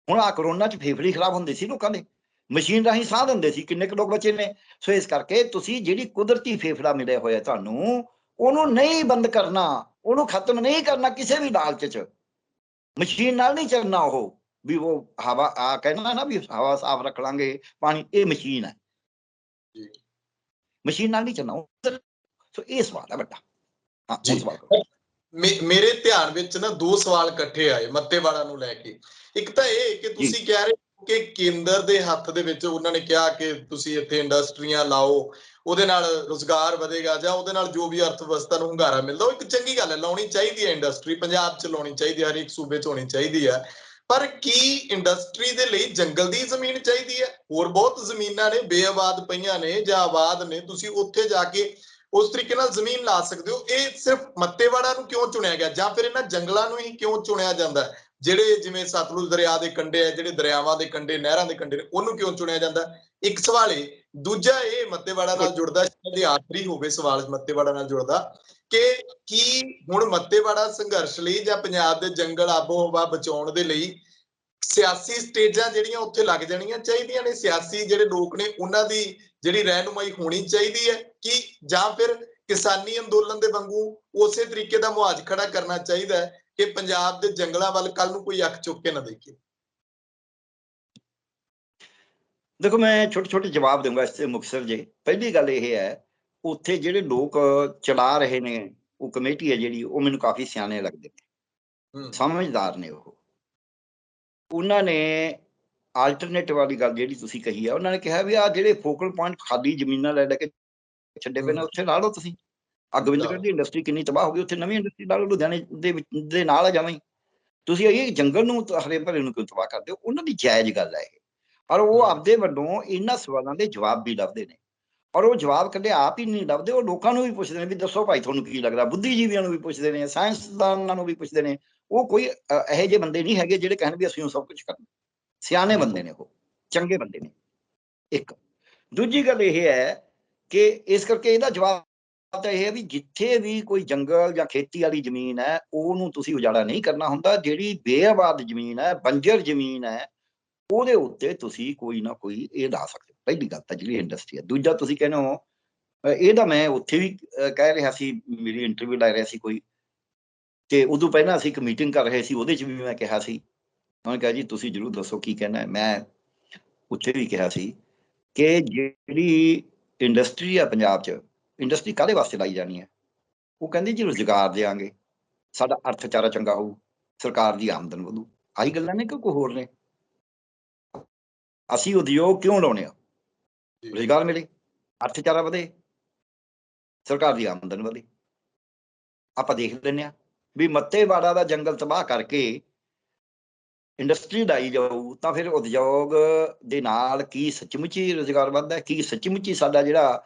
ਹੁਣ ਆ ਕਰੋਨਾ 'ਚ ਫੇਫੜੇ ਖਰਾਬ ਹੁੰਦੇ ਸੀ ਲੋਕਾਂ ਦੇ, ਮਸ਼ੀਨ ਰਾਹੀਂ ਸਾਹ ਦਿੰਦੇ ਸੀ, ਕਿੰਨੇ ਕੁ ਲੋਕ ਬਚੇ ਨੇ। ਸੋ ਇਸ ਕਰਕੇ ਤੁਸੀਂ ਜਿਹੜੀ ਕੁਦਰਤੀ ਫੇਫੜਾ ਮਿਲਿਆ ਹੋਇਆ ਤੁਹਾਨੂੰ, ਉਹਨੂੰ ਨਹੀਂ ਬੰਦ ਕਰਨਾ, ਉਹਨੂੰ ਖਤਮ ਨਹੀਂ ਕਰਨਾ ਕਿਸੇ ਵੀ ਲਾਲਚ 'ਚ। ਮਸ਼ੀਨ ਨਾਲ ਨਹੀਂ ਚੱਲਣਾ ਉਹ, ਵੀ ਉਹ ਹਵਾ ਆ ਕਹਿਣਾ ਨਾ ਵੀ ਹਵਾ ਸਾਫ਼ ਰੱਖ ਲਾਂਗੇ, ਪਾਣੀ, ਇਹ ਮਸ਼ੀਨ ਹੈ, ਮਸ਼ੀਨ ਨਾਲ ਨਹੀਂ ਚੱਲਣਾ। ਸੋ ਇਹ ਸਵਾਲ ਹੈ ਵੱਡਾ। ਹਾਂ ਹੁਣ ਸਵਾਲ ਕਰੋ।
ਮੇਰੇ ਧਿਆਨ ਵਿੱਚ ਨਾ 2 ਸਵਾਲ ਇਕੱਠੇ ਆਏ ਮੱਤੇਵਾੜਾ ਨੂੰ ਲੈ ਕੇ। ਇੱਕ ਤਾਂ ਇਹ ਕਿ ਤੁਸੀਂ ਕਹਿ ਰਹੇ ਹੋ ਕਿ ਕੇਂਦਰ ਦੇ ਹੱਥ ਦੇ ਵਿੱਚ ਉਹਨਾਂ ਨੇ ਕਿਹਾ ਕਿ ਤੁਸੀਂ ਇੱਥੇ ਇੰਡਸਟਰੀਆਂ ਲਾਓ, ਉਹਦੇ ਨਾਲ ਰੁਜ਼ਗਾਰ ਵਧੇਗਾ ਜਾਂ ਉਹਦੇ ਨਾਲ ਜੋ ਵੀ ਅਰਥ ਵਿਵਸਥਾ ਨੂੰ ਹੁੰਗਾਰਾ ਮਿਲਦਾ, ਉਹ ਇੱਕ ਚੰਗੀ ਗੱਲ ਹੈ, ਲਾਉਣੀ ਚਾਹੀਦੀ ਹੈ ਇੰਡਸਟਰੀ, ਪੰਜਾਬ 'ਚ ਲਾਉਣੀ ਚਾਹੀਦੀ ਹੈ, ਹਰੇਕ ਸੂਬੇ 'ਚ ਹੋਣੀ ਚਾਹੀਦੀ ਹੈ। ਪਰ ਕੀ ਇੰਡਸਟਰੀ ਦੇ ਲਈ ਜੰਗਲ ਦੀ ਜ਼ਮੀਨ ਚਾਹੀਦੀ ਹੈ? ਹੋਰ ਬਹੁਤ ਜ਼ਮੀਨਾਂ ਨੇ ਬੇਆਬਾਦ ਪਈਆਂ ਨੇ ਜਾਂ ਆਬਾਦ ਨੇ, ਤੁਸੀਂ ਉੱਥੇ ਜਾ ਕੇ ਉਸ ਤਰੀਕੇ ਨਾਲ ਜ਼ਮੀਨ ਲਾ ਸਕਦੇ ਹੋ। ਇਹ ਸਿਰਫ ਮੱਤੇਵਾੜਾ ਨੂੰ ਕਿਉਂ ਚੁਣਿਆ ਗਿਆ, ਜਾਂ ਫਿਰ ਇਹਨਾਂ ਜੰਗਲਾਂ ਨੂੰ ਹੀ ਕਿਉਂ ਚੁਣਿਆ ਜਾਂਦਾ ਹੈ? ਜਿਹੜੇ ਜਿਵੇਂ ਸਤਲੁਜ ਦਰਿਆ ਦੇ ਕੰਢੇ ਹੈ, ਜਿਹੜੇ ਦਰਿਆਵਾਂ ਦੇ ਕੰਢੇ, ਨਹਿਰਾਂ ਦੇ ਕੰਢੇ ਨੇ, ਉਹਨੂੰ ਕਿਉਂ ਚੁਣਿਆ ਜਾਂਦਾ? ਇੱਕ ਸਵਾਲ ਇਹ। ਦੂਜਾ ਇਹ ਮੱਤੇਵਾੜਾ ਨਾਲ ਜੁੜਦਾ, ਸ਼ਾਇਦ ਆਖਰੀ ਹੋਵੇ ਸਵਾਲ ਮੱਤੇਵਾੜਾ ਨਾਲ ਜੁੜਦਾ, ਕਿ ਕੀ ਹੁਣ ਮੱਤੇਵਾੜਾ ਸੰਘਰਸ਼ ਲਈ ਜਾਂ ਪੰਜਾਬ ਦੇ ਜੰਗਲ ਆਬੋ ਹਵਾ ਬਚਾਉਣ ਦੇ ਲਈ ਸਿਆਸੀ ਸਟੇਜਾਂ ਜਿਹੜੀਆਂ ਉੱਥੇ ਲੱਗ ਜਾਣੀਆਂ ਚਾਹੀਦੀਆਂ ਨੇ, ਸਿਆਸੀ ਜਿਹੜੇ ਲੋਕ ਨੇ ਉਹਨਾਂ ਦੀ ਜਿਹੜੀ ਰਹਿਨੁਮਾਈ ਹੋਣੀ ਚਾਹੀਦੀ ਹੈ, ਕਿ ਜਾਂ ਫਿਰ ਕਿਸਾਨੀ ਅੰਦੋਲਨ ਦੇ ਵਾਂਗੂ ਉਸੇ ਤਰੀਕੇ ਦਾ ਮੁਹਾਜ਼ ਖੜਾ ਕਰਨਾ ਚਾਹੀਦਾ ਹੈ ਕਿ ਪੰਜਾਬ ਦੇ ਜੰਗਲਾਂ ਵੱਲ ਕੱਲ ਨੂੰ ਕੋਈ ਅੱਖ ਚੁੱਕ ਕੇ ਨਾ ਦੇਖੇ।
ਦੇਖੋ, ਮੈਂ ਛੋਟੇ ਛੋਟੇ ਜਵਾਬ ਦਊਂਗਾ ਇਸ ਤੇ ਮੁਕਤਸਰ ਜੇ। ਪਹਿਲੀ ਗੱਲ ਇਹ ਹੈ, ਉੱਥੇ ਜਿਹੜੇ ਲੋਕ ਚਲਾ ਰਹੇ ਨੇ ਉਹ ਕਮੇਟੀ ਹੈ ਜਿਹੜੀ, ਉਹ ਮੈਨੂੰ ਕਾਫੀ ਸਿਆਣੇ ਲੱਗਦੇ ਨੇ, ਸਮਝਦਾਰ ਨੇ। ਉਹਨਾਂ ਨੇ ਆਲਟਰਨੇਟਿਵ ਵਾਲੀ ਗੱਲ ਜਿਹੜੀ ਤੁਸੀਂ ਕਹੀ ਆ, ਉਹਨਾਂ ਨੇ ਕਿਹਾ ਵੀ ਆਹ ਜਿਹੜੇ ਫੋਕਲ ਪੁਆਇੰਟ ਖਾਲੀ ਜ਼ਮੀਨਾਂ ਲੈ ਲੈ ਕੇ ਛੱਡੇ ਪਏ ਨੇ, ਉੱਥੇ ਲਾ ਲਓ ਤੁਸੀਂ। ਗੋਬਿੰਦਗੜ੍ਹ ਦੀ ਇੰਡਸਟਰੀ ਕਿੰਨੀ ਤਬਾਹ ਹੋ ਗਈ, ਉੱਥੇ ਨਵੀਂ ਇੰਡਸਟਰੀ ਲਾ ਲਓ ਲੁਧਿਆਣੇ ਦੇ ਨਾਲ ਆ ਜਾਵਾਂ। ਤੁਸੀਂ ਇਹ ਜੰਗਲ ਨੂੰ ਹਰੇ ਭਰੇ ਨੂੰ ਕਿਉਂ ਤਬਾਹ ਕਰਦੇ ਹੋ? ਉਹਨਾਂ ਦੀ ਜਾਇਜ਼ ਗੱਲ ਹੈ ਇਹ, ਪਰ ਉਹ ਆਪਦੇ ਵੱਲੋਂ ਇਹਨਾਂ ਸਵਾਲਾਂ ਦੇ ਜਵਾਬ ਵੀ ਲੱਭਦੇ ਨੇ। ਔਰ ਉਹ ਜਵਾਬ ਕੱਢੇ ਆਪ ਹੀ ਨਹੀਂ ਲੱਭਦੇ, ਉਹ ਲੋਕਾਂ ਨੂੰ ਵੀ ਪੁੱਛਦੇ ਨੇ ਵੀ ਦੱਸੋ ਭਾਈ ਤੁਹਾਨੂੰ ਕੀ ਲੱਗਦਾ, ਬੁੱਧੀਜੀਵੀਆਂ ਨੂੰ ਵੀ ਪੁੱਛਦੇ ਨੇ, ਸਾਇੰਸਦਾਨਾਂ ਨੂੰ ਵੀ ਪੁੱਛਦੇ ਨੇ। ਉਹ ਕੋਈ ਇਹੋ ਜਿਹੇ ਬੰਦੇ ਨਹੀਂ ਹੈਗੇ ਜਿਹੜੇ ਕਹਿਣ ਵੀ ਅਸੀਂ ਉਹ ਸਭ ਕੁਝ ਕਰਨਾ। ਸਿਆਣੇ ਬੰਦੇ ਨੇ, ਉਹ ਚੰਗੇ ਬੰਦੇ ਨੇ। ਇੱਕ ਦੂਜੀ ਗੱਲ ਇਹ ਹੈ ਕਿ ਇਸ ਕਰਕੇ ਇਹਦਾ ਜਵਾਬ ਤਾਂ ਇਹ ਹੈ ਵੀ ਜਿੱਥੇ ਵੀ ਕੋਈ ਜੰਗਲ ਜਾਂ ਖੇਤੀ ਵਾਲੀ ਜ਼ਮੀਨ ਹੈ, ਉਹਨੂੰ ਤੁਸੀਂ ਉਜਾੜਾ ਨਹੀਂ ਕਰਨਾ ਹੁੰਦਾ। ਜਿਹੜੀ ਬੇਆਬਾਦ ਜ਼ਮੀਨ ਹੈ, ਬੰਜਰ ਜ਼ਮੀਨ ਹੈ, ਉਹਦੇ ਉੱਤੇ ਤੁਸੀਂ ਕੋਈ ਨਾ ਕੋਈ ਇਹ ਲਾ ਸਕਦੇ ਹੋ। ਪਹਿਲੀ ਗੱਲ ਤਾਂ ਜਿਹੜੀ ਇੰਡਸਟਰੀ ਹੈ। ਦੂਜਾ, ਤੁਸੀਂ ਕਹਿੰਦੇ ਹੋ ਇਹਦਾ, ਮੈਂ ਉੱਥੇ ਵੀ ਕਹਿ ਰਿਹਾ ਸੀ, ਮੇਰੀ ਇੰਟਰਵਿਊ ਲੈ ਰਿਹਾ ਸੀ ਕੋਈ, ਤੇ ਉਦੋਂ ਪਹਿਲਾਂ ਅਸੀਂ ਇੱਕ ਮੀਟਿੰਗ ਕਰ ਰਹੇ ਸੀ, ਉਹਦੇ 'ਚ ਵੀ ਮੈਂ ਕਿਹਾ ਸੀ। ਉਹਨੇ ਕਿਹਾ ਜੀ ਤੁਸੀਂ ਜ਼ਰੂਰ ਦੱਸੋ ਕੀ ਕਹਿਣਾ ਹੈ। ਮੈਂ ਉੱਥੇ ਵੀ ਕਿਹਾ ਸੀ ਕਿ ਜਿਹੜੀ ਇੰਡਸਟਰੀ ਆ ਪੰਜਾਬ 'ਚ, ਇੰਡਸਟਰੀ ਕਾਹਦੇ ਵਾਸਤੇ ਲਾਈ ਜਾਣੀ ਹੈ? ਉਹ ਕਹਿੰਦੇ ਜੀ ਰੁਜ਼ਗਾਰ ਦਿਆਂਗੇ, ਸਾਡਾ ਅਰਥਚਾਰਾ ਚੰਗਾ ਹੋਊ, ਸਰਕਾਰ ਦੀ ਆਮਦਨ ਵਧੂ। ਆਹੀ ਗੱਲਾਂ ਨੇ ਕਿ ਕੋਈ ਹੋਰ ਨੇ? ਅਸੀਂ ਉਦਯੋਗ ਕਿਉਂ ਲਾਉਣੇ ਆ? ਰੁਜ਼ਗਾਰ ਮਿਲੇ, ਅਰਥਚਾਰਾ ਵਧੇ, ਸਰਕਾਰ ਦੀ ਆਮਦਨ ਵਧੇ। ਆਪਾਂ ਦੇਖ ਲੈਂਦੇ ਹਾਂ ਵੀ ਮੱਤੇਵਾੜਾ ਦਾ ਜੰਗਲ ਤਬਾਹ ਕਰਕੇ ਇੰਡਸਟਰੀ ਲਾਈ ਜਾਊ ਤਾਂ ਫਿਰ ਉਦਯੋਗ ਦੇ ਨਾਲ ਕੀ ਸੱਚਮੁੱਚੀ ਰੁਜ਼ਗਾਰ ਵੱਧਦਾ? ਕੀ ਸੱਚਮੁੱਚੀ ਸਾਡਾ ਜਿਹੜਾ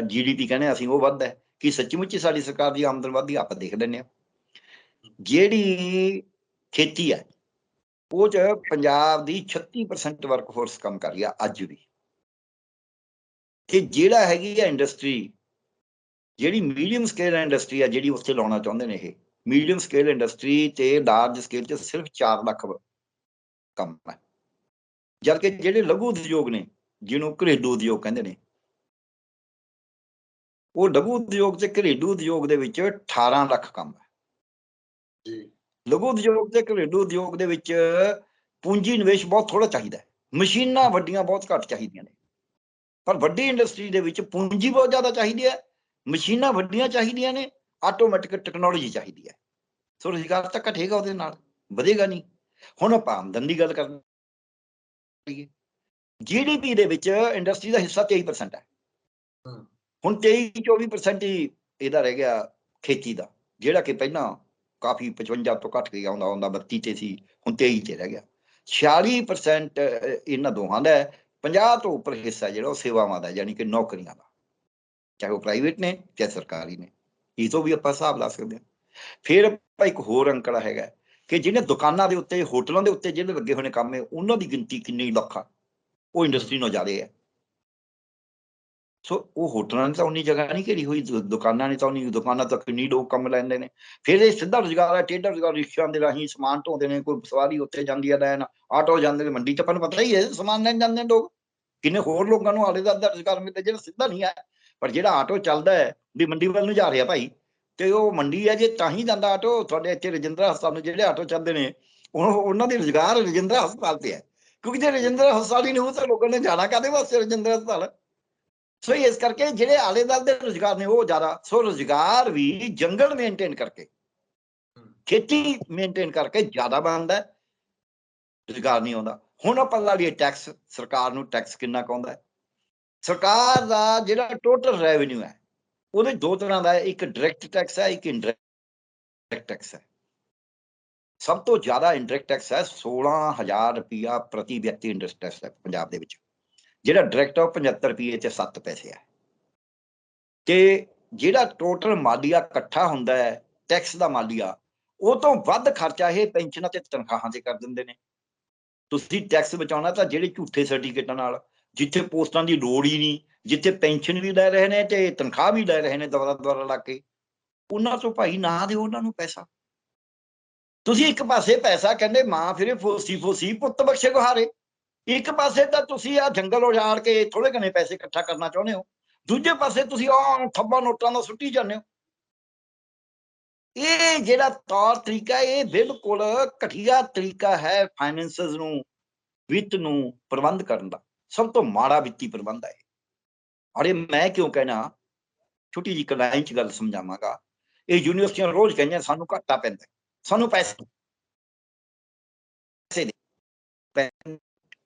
GDP ਕਹਿੰਦੇ ਅਸੀਂ ਉਹ ਵੱਧਦਾ? ਕੀ ਸੱਚਮੁੱਚੀ ਸਾਡੀ ਸਰਕਾਰ ਦੀ ਆਮਦਨ ਵੱਧਦੀ? ਆਪਾਂ ਦੇਖ ਲੈਂਦੇ ਹਾਂ। ਜਿਹੜੀ ਖੇਤੀ ਹੈ ਉਹ 'ਚ ਪੰਜਾਬ ਦੀ 36% ਵਰਕਫੋਰਸ ਕੰਮ ਕਰ ਰਹੀ ਆ ਅੱਜ ਵੀ। ਕਿ ਜਿਹੜਾ ਹੈਗੀ ਆ ਇੰਡਸਟਰੀ, ਜਿਹੜੀ ਮੀਡੀਅਮ ਸਕੇਲ ਇੰਡਸਟਰੀ ਆ ਜਿਹੜੀ ਉੱਥੇ ਲਾਉਣਾ ਚਾਹੁੰਦੇ ਨੇ, ਇਹ ਮੀਡੀਅਮ ਸਕੇਲ ਇੰਡਸਟਰੀ ਤੇ ਲਾਰਜ ਸਕੇਲ 'ਚ ਸਿਰਫ 4 ਲੱਖ ਕੰਮ ਹੈ। ਜਦਕਿ ਜਿਹੜੇ ਲਘੂ ਉਦਯੋਗ ਨੇ, ਜਿਹਨੂੰ ਘਰੇਲੂ ਉਦਯੋਗ ਕਹਿੰਦੇ ਨੇ, ਉਹ ਲਘੂ ਉਦਯੋਗ ਤੇ ਘਰੇਲੂ ਉਦਯੋਗ ਦੇ ਵਿੱਚ 18 ਲੱਖ ਕੰਮ ਹੈ। ਲਘੂ ਉਦਯੋਗ ਤੇ ਘਰੇਲੂ ਉਦਯੋਗ ਦੇ ਵਿੱਚ ਪੂੰਜੀ ਨਿਵੇਸ਼ ਬਹੁਤ ਥੋੜਾ ਚਾਹੀਦਾ ਹੈ, ਮਸ਼ੀਨਾਂ ਵੱਡੀਆਂ ਬਹੁਤ ਘੱਟ ਚਾਹੀਦੀਆਂ ਨੇ। ਪਰ ਵੱਡੀ ਇੰਡਸਟਰੀ ਦੇ ਵਿੱਚ ਪੂੰਜੀ ਬਹੁਤ ਜ਼ਿਆਦਾ ਚਾਹੀਦੀ ਹੈ, ਮਸ਼ੀਨਾਂ ਵੱਡੀਆਂ ਚਾਹੀਦੀਆਂ ਨੇ, ਆਟੋਮੈਟਿਕ ਟੈਕਨੋਲੋਜੀ ਚਾਹੀਦੀ ਹੈ। ਸੋ ਰੁਜ਼ਗਾਰ ਤਾਂ ਘਟੇਗਾ, ਉਹਦੇ ਨਾਲ ਵਧੇਗਾ ਨਹੀਂ। ਹੁਣ ਆਪਾਂ ਆਮਦਨ ਦੀ ਗੱਲ ਕਰ ਲਈਏ। GDP ਦੇ ਵਿੱਚ ਇੰਡਸਟਰੀ ਦਾ ਹਿੱਸਾ 23% ਹੈ। ਹੁਣ 23-24% ਹੀ ਇਹਦਾ ਰਹਿ ਗਿਆ ਖੇਤੀ ਦਾ, ਜਿਹੜਾ ਕਿ ਪਹਿਲਾਂ ਕਾਫੀ 55 ਤੋਂ ਘੱਟ ਗਿਆ, ਆਉਂਦਾ 32 ਤੇ ਸੀ, ਹੁਣ 23 ਤੇ ਰਹਿ ਗਿਆ। 46% ਇਹਨਾਂ ਦੋਹਾਂ ਦਾ ਹੈ। 50 ਤੋਂ ਉੱਪਰ ਹਿੱਸਾ ਜਿਹੜਾ ਉਹ ਸੇਵਾਵਾਂ ਦਾ, ਯਾਨੀ ਕਿ ਨੌਕਰੀਆਂ ਦਾ, ਚਾਹੇ ਉਹ ਪ੍ਰਾਈਵੇਟ ਨੇ ਚਾਹੇ ਸਰਕਾਰੀ ਨੇ। ਇਹ ਤੋਂ ਵੀ ਆਪਾਂ ਹਿਸਾਬ ਲਾ ਸਕਦੇ ਹਾਂ। ਫਿਰ ਆਪਾਂ ਇੱਕ ਹੋਰ ਅੰਕੜਾ ਹੈਗਾ ਕਿ ਜਿਹਨੇ ਦੁਕਾਨਾਂ ਦੇ ਉੱਤੇ, ਹੋਟਲਾਂ ਦੇ ਉੱਤੇ ਜਿਹੜੇ ਲੱਗੇ ਹੋਏ ਨੇ ਕੰਮ, ਉਹਨਾਂ ਦੀ ਗਿਣਤੀ ਕਿੰਨੀ ਲੱਖ ਆ, ਉਹ ਇੰਡਸਟਰੀ ਨਾਲ ਜ਼ਿਆਦਾ ਹੈ। ਸੋ ਉਹ ਹੋਟਲਾਂ ਨੇ ਤਾਂ ਉਨੀ ਜਗ੍ਹਾ ਨਹੀਂ ਘੇਰੀ ਹੋਈ, ਦੁਕਾਨਾਂ ਨੇ ਤਾਂ ਉਨੀ, ਦੁਕਾਨਾਂ ਤੱਕ ਕਿੰਨੀ ਲੋਕ ਕੰਮ ਲੈਂਦੇ ਨੇ। ਫਿਰ ਇਹ ਸਿੱਧਾ ਰੁਜ਼ਗਾਰ ਹੈ, ਟੇਢਾ ਰੁਜ਼ਗਾਰ। ਰਿਕਸ਼ਿਆਂ ਦੇ ਰਾਹੀਂ ਸਮਾਨ ਢੋਂਦੇ ਨੇ, ਕੋਈ ਸਵਾਰੀ ਉੱਥੇ ਜਾਂਦੀ ਹੈ ਲੈਣ, ਆਟੋ ਜਾਂਦੇ ਨੇ, ਮੰਡੀ 'ਚ ਆਪਾਂ ਨੂੰ ਪਤਾ ਹੀ ਹੈ ਸਮਾਨ ਲੈਣ ਜਾਂਦੇ ਨੇ ਲੋਕ। ਕਿੰਨੇ ਹੋਰ ਲੋਕਾਂ ਨੂੰ ਆਲੇ ਦਾ ਰੁਜ਼ਗਾਰ ਮਿਲਦਾ ਜਿਹੜਾ ਸਿੱਧਾ ਨਹੀਂ ਹੈ। ਪਰ ਜਿਹੜਾ ਆਟੋ ਚੱਲਦਾ ਹੈ ਵੀ ਮੰਡੀ ਵੱਲ ਨੂੰ ਜਾ ਰਿਹਾ ਭਾਈ, ਤੇ ਉਹ ਮੰਡੀ ਹੈ ਜੇ ਤਾਂ ਹੀ ਜਾਂਦਾ ਆਟੋ। ਤੁਹਾਡੇ ਇੱਥੇ ਰਜਿੰਦਰਾ ਹਸਪਤਾਲ ਨੂੰ ਜਿਹੜੇ ਆਟੋ ਚੱਲਦੇ ਨੇ, ਉਹਨਾਂ ਦੇ ਰੁਜ਼ਗਾਰ ਰਜਿੰਦਰਾ ਹਸਪਤਾਲ ਤੇ ਹੈ, ਕਿਉਂਕਿ ਜੇ ਰਜਿੰਦਰਾ ਹਸਪਤਾਲ ਹੀ ਨਹੀਂ ਹੋ ਤਾਂ ਲੋਕਾਂ ਨੇ ਜਾਣਾ ਕਾਹਦੇ ਵਾਸਤੇ ਰਜਿੰਦਰਾ ਹਸਪਤਾਲ? ਸੋ ਇਸ ਕਰਕੇ ਜਿਹੜੇ ਆਲੇ ਦੁਆਲੇ ਦੇ ਰੁਜ਼ਗਾਰ ਨੇ ਉਹ ਜ਼ਿਆਦਾ। ਸੋ ਰੁਜ਼ਗਾਰ ਵੀ ਜੰਗਲ ਮੇਨਟੇਨ ਕਰਕੇ, ਖੇਤੀ ਮੇਨਟੇਨ ਕਰਕੇ ਜ਼ਿਆਦਾ ਬਣਦਾ, ਰੁਜ਼ਗਾਰ ਨਹੀਂ ਆਉਂਦਾ। ਹੁਣ ਆਪਾਂ ਲਾ ਲਈਏ ਟੈਕਸ, ਸਰਕਾਰ ਨੂੰ ਟੈਕਸ ਕਿੰਨਾ ਕੁ ਆਉਂਦਾ? ਸਰਕਾਰ ਦਾ ਜਿਹੜਾ ਟੋਟਲ ਰੈਵਨਿਊ ਹੈ ਉਹਦੇ ਦੋ ਤਰ੍ਹਾਂ ਦਾ ਹੈ, ਇੱਕ ਡਾਇਰੈਕਟ ਟੈਕਸ ਹੈ, ਇੱਕ ਇਨਡਾਇਰੈਕਟ ਟੈਕਸ ਹੈ। ਸਭ ਤੋਂ ਜ਼ਿਆਦਾ ਇਨਡਾਇਰੈਕਟ ਟੈਕਸ ਹੈ, 16,000 ਰੁਪਇਆ ਪ੍ਰਤੀ ਵਿਅਕਤੀ ਇਨਡਾਇਰੈਕਟ ਟੈਕਸ ਹੈ ਪੰਜਾਬ ਦੇ ਵਿੱਚ। ਜਿਹੜਾ ਡਾਇਰੈਕਟ ਹੈ ਉਹ 75 ਰੁਪਏ ਤੇ 7 ਪੈਸੇ ਹੈ। ਤੇ ਜਿਹੜਾ ਟੋਟਲ ਮਾਲੀਆ ਇਕੱਠਾ ਹੁੰਦਾ ਹੈ, ਟੈਕਸ ਦਾ ਮਾਲੀਆ, ਉਹ ਤੋਂ ਵੱਧ ਖਰਚਾ ਇਹ ਪੈਨਸ਼ਨਾਂ ਤੇ ਤਨਖਾਹਾਂ ਤੇ ਕਰ ਦਿੰਦੇ ਨੇ। ਤੁਸੀਂ ਟੈਕਸ ਬਚਾਉਣਾ ਤਾਂ ਜਿਹੜੇ ਝੂਠੇ ਸਰਟੀਫਿਕੇਟਾਂ ਨਾਲ, ਜਿੱਥੇ ਪੋਸਟਾਂ ਦੀ ਲੋੜ ਹੀ ਨਹੀਂ, ਜਿੱਥੇ ਪੈਨਸ਼ਨ ਵੀ ਲੈ ਰਹੇ ਨੇ ਤੇ ਤਨਖਾਹ ਵੀ ਲੈ ਰਹੇ ਨੇ ਦੁਬਾਰਾ ਲਾ ਕੇ, ਉਹਨਾਂ ਤੋਂ ਭਾਈ ਨਾ ਦਿਓ ਉਹਨਾਂ ਨੂੰ ਪੈਸਾ। ਤੁਸੀਂ ਇੱਕ ਪਾਸੇ ਪੈਸਾ ਕਹਿੰਦੇ ਮਾਂ ਫਿਰੇ ਫੋਸੀ ਫੋਸੀ ਪੁੱਤ ਬਖਸ਼ੇ ਗੁਹਾਰੇ, ਇੱਕ ਪਾਸੇ ਤਾਂ ਤੁਸੀਂ ਆ ਜੰਗਲ ਉਜਾੜ ਕੇ ਥੋੜੇ ਘਣੇ ਪੈਸੇ ਇਕੱਠਾ ਕਰਨਾ ਚਾਹੁੰਦੇ ਹੋ, ਦੂਜੇ ਪਾਸੇ ਤੁਸੀਂ ਆ ਥੱਬਾ ਨੋਟਾਂ ਦਾ ਸੁੱਟੀ ਜਾਂਦੇ ਹੋ। ਇਹ ਜਿਹੜਾ ਤੌਰ ਤਰੀਕਾ ਇਹ ਬਿਲਕੁਲ ਘਟੀਆ ਤਰੀਕਾ ਹੈ ਫਾਈਨੈਂਸਸ ਨੂੰ, ਵਿੱਤ ਨੂੰ ਪ੍ਰਬੰਧ ਕਰਨ ਦਾ, ਸਭ ਤੋਂ ਮਾੜਾ ਵਿੱਤੀ ਪ੍ਰਬੰਧ ਹੈ। ਅਰੇ ਮੈਂ ਕਿਉਂ ਕਹਿਣਾ, ਛੋਟੀ ਜਿਹੀ ਲਾਈਨ ਚ ਗੱਲ ਸਮਝਾਵਾਂਗਾ। ਇਹ ਯੂਨੀਵਰਸਿਟੀਆਂ ਰੋਜ਼ ਕਹਿੰਦੀਆਂ ਸਾਨੂੰ ਘਾਟਾ ਪੈਂਦਾ, ਸਾਨੂੰ ਪੈਸੇ ਦੇ,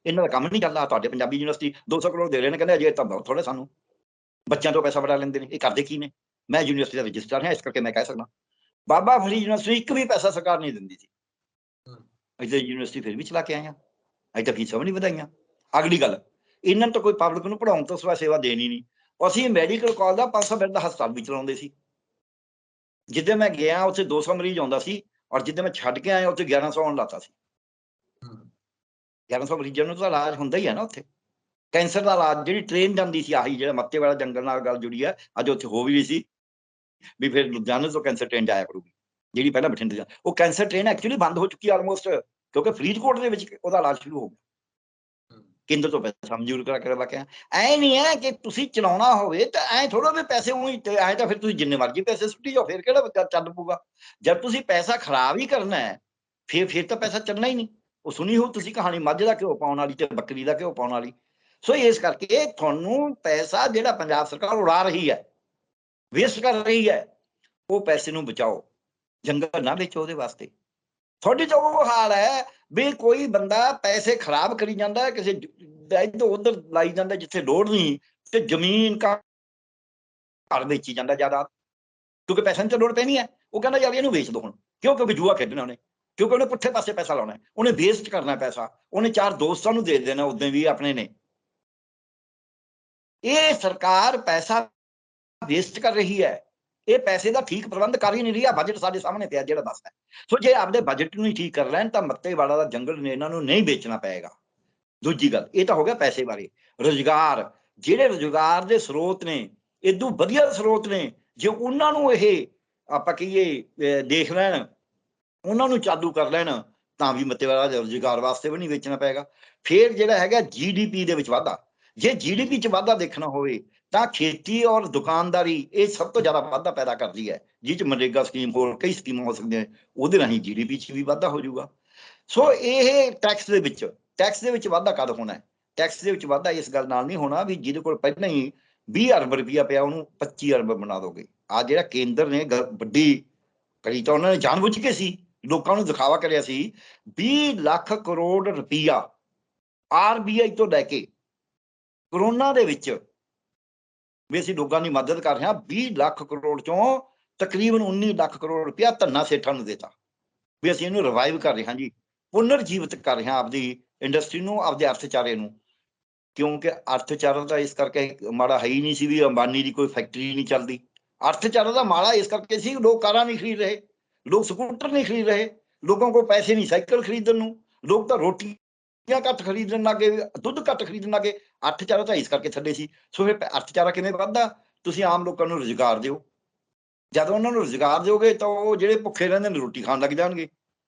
ਇਹਨਾਂ ਦਾ ਕੰਮ ਨਹੀਂ ਚੱਲਦਾ। ਤੁਹਾਡੇ ਪੰਜਾਬੀ ਯੂਨੀਵਰਸਿਟੀ 200 ਕਰੋੜ ਦੇ ਰਹੇ ਨੇ, ਕਹਿੰਦੇ ਅਜੇ ਤਾਂ ਬਹੁਤ ਥੋੜੇ, ਸਾਨੂੰ ਬੱਚਿਆਂ ਤੋਂ ਪੈਸਾ ਬੜਾ ਲੈਂਦੇ ਨੇ। ਇਹ ਕਰਦੇ ਕੀ ਨੇ? ਮੈਂ ਯੂਨੀਵਰਸਿਟੀ ਦਾ ਰਜਿਸਟਰ ਹਾਂ, ਇਸ ਕਰਕੇ ਮੈਂ ਕਹਿ ਸਕਦਾ। ਬਾਬਾ ਫਰੀਦ ਯੂਨੀਵਰਸਿਟੀ ਇੱਕ ਵੀ ਪੈਸਾ ਸਰਕਾਰ ਨਹੀਂ ਦਿੰਦੀ ਸੀ, ਅਸੀਂ ਯੂਨੀਵਰਸਿਟੀ ਫਿਰ ਵੀ ਚਲਾ ਕੇ ਆਏ ਹਾਂ, ਅਸੀਂ ਤਾਂ ਫੀਸਾਂ ਵੀ ਨਹੀਂ ਵਧਾਈਆਂ। ਅਗਲੀ ਗੱਲ, ਇਹਨਾਂ ਨੂੰ ਤਾਂ ਕੋਈ ਪਬਲਿਕ ਨੂੰ ਪੜ੍ਹਾਉਣ ਤੋਂ ਸਿਵਾ ਸੇਵਾ ਦੇਣੀ ਨਹੀਂ। ਅਸੀਂ ਮੈਡੀਕਲ ਕਾਲਜ ਦਾ 500 ਬੈੱਡ ਦਾ ਹਸਪਤਾਲ ਵੀ ਚਲਾਉਂਦੇ ਸੀ। ਜਿੱਦਾਂ ਮੈਂ ਗਿਆ ਉੱਥੇ 200 ਮਰੀਜ਼ ਆਉਂਦਾ ਸੀ, ਔਰ ਜਿੱਦਾਂ ਮੈਂ ਛੱਡ ਕੇ ਆਇਆ ਉੱਥੇ 1100 ਆਉਣ ਲੱਗਾ ਸੀ। 1100 ਮਰੀਜ਼ਾਂ ਨੂੰ ਤਾਂ ਇਲਾਜ ਹੁੰਦਾ ਹੀ ਹੈ ਨਾ ਉੱਥੇ। ਕੈਂਸਰ ਦਾ ਇਲਾਜ ਜਿਹੜੀ ਟ੍ਰੇਨ ਜਾਂਦੀ ਸੀ, ਆਹੀ ਜਿਹੜਾ ਮੱਤੇ ਵਾਲਾ ਜੰਗਲ ਨਾਲ ਗੱਲ ਜੁੜੀ ਹੈ, ਅੱਜ ਉੱਥੇ ਹੋ ਵੀ ਰਹੀ ਸੀ ਵੀ ਫਿਰ ਲੁਧਿਆਣੇ ਤੋਂ ਕੈਂਸਰ ਟ੍ਰੇਨ ਜਾਇਆ ਕਰੂਗੀ, ਜਿਹੜੀ ਪਹਿਲਾਂ ਬਠਿੰਡੇ ਜਾ। ਉਹ ਕੈਂਸਰ ਟ੍ਰੇਨ ਐਕਚੁਅਲੀ ਬੰਦ ਹੋ ਚੁੱਕੀ ਆਲਮੋਸਟ, ਕਿਉਂਕਿ ਫਰੀਦਕੋਟ ਦੇ ਵਿੱਚ ਉਹਦਾ ਇਲਾਜ ਸ਼ੁਰੂ ਹੋ ਗਿਆ, ਕੇਂਦਰ ਤੋਂ ਪੈਸਾ ਮਨਜ਼ੂਰ ਕਰਾ ਕੇ ਲਵਾ ਕੇ। ਐ ਨਹੀਂ ਹੈ ਕਿ ਤੁਸੀਂ ਚਲਾਉਣਾ ਹੋਵੇ ਤਾਂ ਐ ਥੋੜਾ ਵੀ ਪੈਸੇ ਉਹੀ ਐ ਤਾਂ ਫਿਰ ਤੁਸੀਂ ਜਿੰਨੇ ਮਰਜ਼ੀ ਪੈਸੇ ਸੁੱਟੀ ਜਾਓ, ਫਿਰ ਕਿਹੜਾ ਚੱਲ ਪਊਗਾ। ਜਦ ਤੁਸੀਂ ਪੈਸਾ ਖਰਾਬ ਹੀ ਕਰਨਾ ਹੈ ਫਿਰ ਤਾਂ ਪੈਸਾ ਚੱਲਣਾ ਹੀ ਨਹੀਂ। ਉਹ ਸੁਣੀ ਹੋ ਤੁਸੀਂ ਕਹਾਣੀ ਮੱਝ ਦਾ ਘਿਓ ਪਾਉਣ ਵਾਲੀ ਤੇ ਬੱਕਰੀ ਦਾ ਘਿਓ ਪਾਉਣ ਵਾਲੀ। ਸੋ ਇਸ ਕਰਕੇ ਤੁਹਾਨੂੰ ਪੈਸਾ ਜਿਹੜਾ ਪੰਜਾਬ ਸਰਕਾਰ ਉਡਾ ਰਹੀ ਹੈ, ਵੇਸਟ ਕਰ ਰਹੀ ਹੈ, ਉਹ ਪੈਸੇ ਨੂੰ ਬਚਾਓ, ਜੰਗਲ ਨਾ ਵੇਚੋ ਉਹਦੇ ਵਾਸਤੇ। ਤੁਹਾਡੀ ਤਾਂ ਉਹ ਹਾਲ ਹੈ ਵੀ ਕੋਈ ਬੰਦਾ ਪੈਸੇ ਖਰਾਬ ਕਰੀ ਜਾਂਦਾ, ਕਿਸੇ ਇੱਧਰ ਉੱਧਰ ਲਾਈ ਜਾਂਦਾ ਜਿੱਥੇ ਲੋੜ ਨਹੀਂ, ਤੇ ਜ਼ਮੀਨ ਘਰ ਵੇਚੀ ਜਾਂਦਾ ਜ਼ਿਆਦਾ, ਕਿਉਂਕਿ ਪੈਸੇ ਦੀ ਲੋੜ ਪੈਣੀ ਹੈ। ਉਹ ਕਹਿੰਦਾ ਯਾਰ ਇਹਨੂੰ ਵੇਚ ਦੋ ਹੁਣ, ਕਿਉਂ? ਕਿਉਂਕਿ ਜੂਆ ਖੇਡਣਾ ਉਹਨੇ, ਕਿਉਂਕਿ ਉਹਨੇ ਪੁੱਠੇ ਪਾਸੇ ਪੈਸਾ ਲਾਉਣਾ, ਉਹਨੇ ਵੇਸਟ ਕਰਨਾ ਪੈਸਾ, ਉਹਨੇ 4 ਦੋਸਤਾਂ ਨੂੰ ਦੇ ਦੇਣਾ, ਉਦੋਂ ਵੀ ਆਪਣੇ ਨੇ। ਇਹ ਸਰਕਾਰ ਪੈਸਾ ਵੇਸਟ ਕਰ ਰਹੀ ਹੈ, ਇਹ ਪੈਸੇ ਦਾ ਠੀਕ ਪ੍ਰਬੰਧ ਕਰ ਹੀ ਨਹੀਂ ਰਹੀ। ਆ ਬਜਟ ਸਾਡੇ ਸਾਹਮਣੇ ਪਿਆ ਜਿਹੜਾ ਦੱਸਦਾ। ਸੋ ਜੇ ਆਪਦੇ ਬਜਟ ਨੂੰ ਹੀ ਠੀਕ ਕਰ ਲੈਣ ਤਾਂ ਮੱਤੇਵਾੜਾ ਦਾ ਜੰਗਲ ਨੇ ਇਹਨਾਂ ਨੂੰ ਨਹੀਂ ਵੇਚਣਾ ਪਏਗਾ। ਦੂਜੀ ਗੱਲ, ਇਹ ਤਾਂ ਹੋ ਗਿਆ ਪੈਸੇ ਬਾਰੇ। ਰੁਜ਼ਗਾਰ, ਜਿਹੜੇ ਰੁਜ਼ਗਾਰ ਦੇ ਸਰੋਤ ਨੇ, ਇਦੋਂ ਵਧੀਆ ਸਰੋਤ ਨੇ, ਜੇ ਉਹਨਾਂ ਨੂੰ ਇਹ ਆਪਾਂ ਕਹੀਏ ਦੇਖ ਲੈਣ, ਉਹਨਾਂ ਨੂੰ ਚਾਲੂ ਕਰ ਲੈਣ, ਤਾਂ ਵੀ ਮੱਤੇਵਾੜਾ ਰੁਜ਼ਗਾਰ ਵਾਸਤੇ ਵੀ ਨਹੀਂ ਵੇਚਣਾ ਪਏਗਾ। ਫਿਰ ਜਿਹੜਾ ਹੈਗਾ GDP ਦੇ ਵਿੱਚ ਵਾਧਾ, ਜੇ GDP 'ਚ ਵਾਧਾ ਦੇਖਣਾ ਹੋਵੇ ਤਾਂ ਖੇਤੀ ਔਰ ਦੁਕਾਨਦਾਰੀ ਇਹ ਸਭ ਤੋਂ ਜ਼ਿਆਦਾ ਵਾਧਾ ਪੈਦਾ ਕਰਦੀ ਹੈ, ਜਿਹ 'ਚ ਮਨਰੇਗਾ ਸਕੀਮ, ਹੋਰ ਕਈ ਸਕੀਮਾਂ ਹੋ ਸਕਦੀਆਂ, ਉਹਦੇ ਰਾਹੀਂ GDP 'ਚ ਵੀ ਵਾਧਾ ਹੋ ਜਾਊਗਾ। ਸੋ ਇਹ ਟੈਕਸ ਦੇ ਵਿੱਚ ਵਾਧਾ ਕਦ ਹੋਣਾ? ਟੈਕਸ ਦੇ ਵਿੱਚ ਵਾਧਾ ਇਸ ਗੱਲ ਨਾਲ ਨਹੀਂ ਹੋਣਾ ਵੀ ਜਿਹਦੇ ਕੋਲ ਪਹਿਲਾਂ ਹੀ 20 ਅਰਬ ਰੁਪਇਆ ਪਿਆ ਉਹਨੂੰ 25 ਅਰਬ ਬਣਾ ਦੋਗੇ। ਆ ਜਿਹੜਾ ਕੇਂਦਰ ਨੇ ਵੱਡੀ ਕਰੀ ਤਾਂ ਉਹਨਾਂ ਨੇ ਜਾਣਬੁੱਝ ਕੇ ਸੀ, ਲੋਕਾਂ ਨੂੰ ਦਿਖਾਵਾ ਕਰਿਆ ਸੀ। 20 ਲੱਖ ਕਰੋੜ ਰੁਪਈਆ RBI ਤੋਂ ਲੈ ਕੇ ਕਰੋਨਾ ਦੇ ਵਿੱਚ ਵੀ ਅਸੀਂ ਲੋਕਾਂ ਦੀ ਮਦਦ ਕਰ ਰਹੇ ਹਾਂ। 20 ਲੱਖ ਕਰੋੜ ਚੋਂ ਤਕਰੀਬਨ 19 ਲੱਖ ਕਰੋੜ ਰੁਪਇਆ ਧੰਨਾ ਸੇਠਾਂ ਨੂੰ ਦੇਤਾ ਵੀ ਅਸੀਂ ਇਹਨੂੰ ਰਿਵਾਈਵ ਕਰ ਰਹੇ ਹਾਂ ਜੀ, ਪੁਨਰ ਜੀਵਿਤ ਕਰ ਰਹੇ ਹਾਂ ਆਪਦੀ ਇੰਡਸਟਰੀ ਨੂੰ, ਆਪਦੇ ਅਰਥਚਾਰੇ ਨੂੰ। ਕਿਉਂਕਿ ਅਰਥਚਾਰਾ ਤਾਂ ਇਸ ਕਰਕੇ ਮਾੜਾ ਹੈ ਹੀ ਨਹੀਂ ਸੀ ਵੀ ਅੰਬਾਨੀ ਦੀ ਕੋਈ ਫੈਕਟਰੀ ਨਹੀਂ ਚੱਲਦੀ। ਅਰਥਚਾਰਾ ਦਾ ਮਾੜਾ ਇਸ ਕਰਕੇ ਸੀ ਲੋਕ ਕਾਰਾਂ ਨਹੀਂ ਖਰੀਦ ਰਹੇ, ਲੋਕ ਸਕੂਟਰ ਨਹੀਂ ਖਰੀਦ ਰਹੇ, ਲੋਕਾਂ ਕੋਲ ਪੈਸੇ ਨਹੀਂ ਸਾਈਕਲ ਖਰੀਦਣ ਨੂੰ, ਲੋਕ ਤਾਂ ਰੋਟੀਆਂ ਘੱਟ ਖਰੀਦਣ ਲੱਗੇ, ਦੁੱਧ ਘੱਟ ਖਰੀਦਣ ਲੱਗੇ। ਅਰਥਚਾਰਾ ਤਾਂ ਇਸ ਕਰਕੇ ਥੱਲੇ ਸੀ। ਸੋ ਫਿਰ ਅਰਥਚਾਰਾ ਕਿਵੇਂ ਵੱਧਦਾ? ਤੁਸੀਂ ਆਮ ਲੋਕਾਂ ਨੂੰ ਰੁਜ਼ਗਾਰ ਦਿਓ। ਜਦ ਉਹਨਾਂ ਨੂੰ ਰੁਜ਼ਗਾਰ ਦਿਓਗੇ ਤਾਂ ਉਹ ਜਿਹੜੇ ਭੁੱਖੇ ਰਹਿੰਦੇ ਨੇ ਰੋਟੀ ਖਾਣ ਲੱਗ ਜਾਣਗੇ,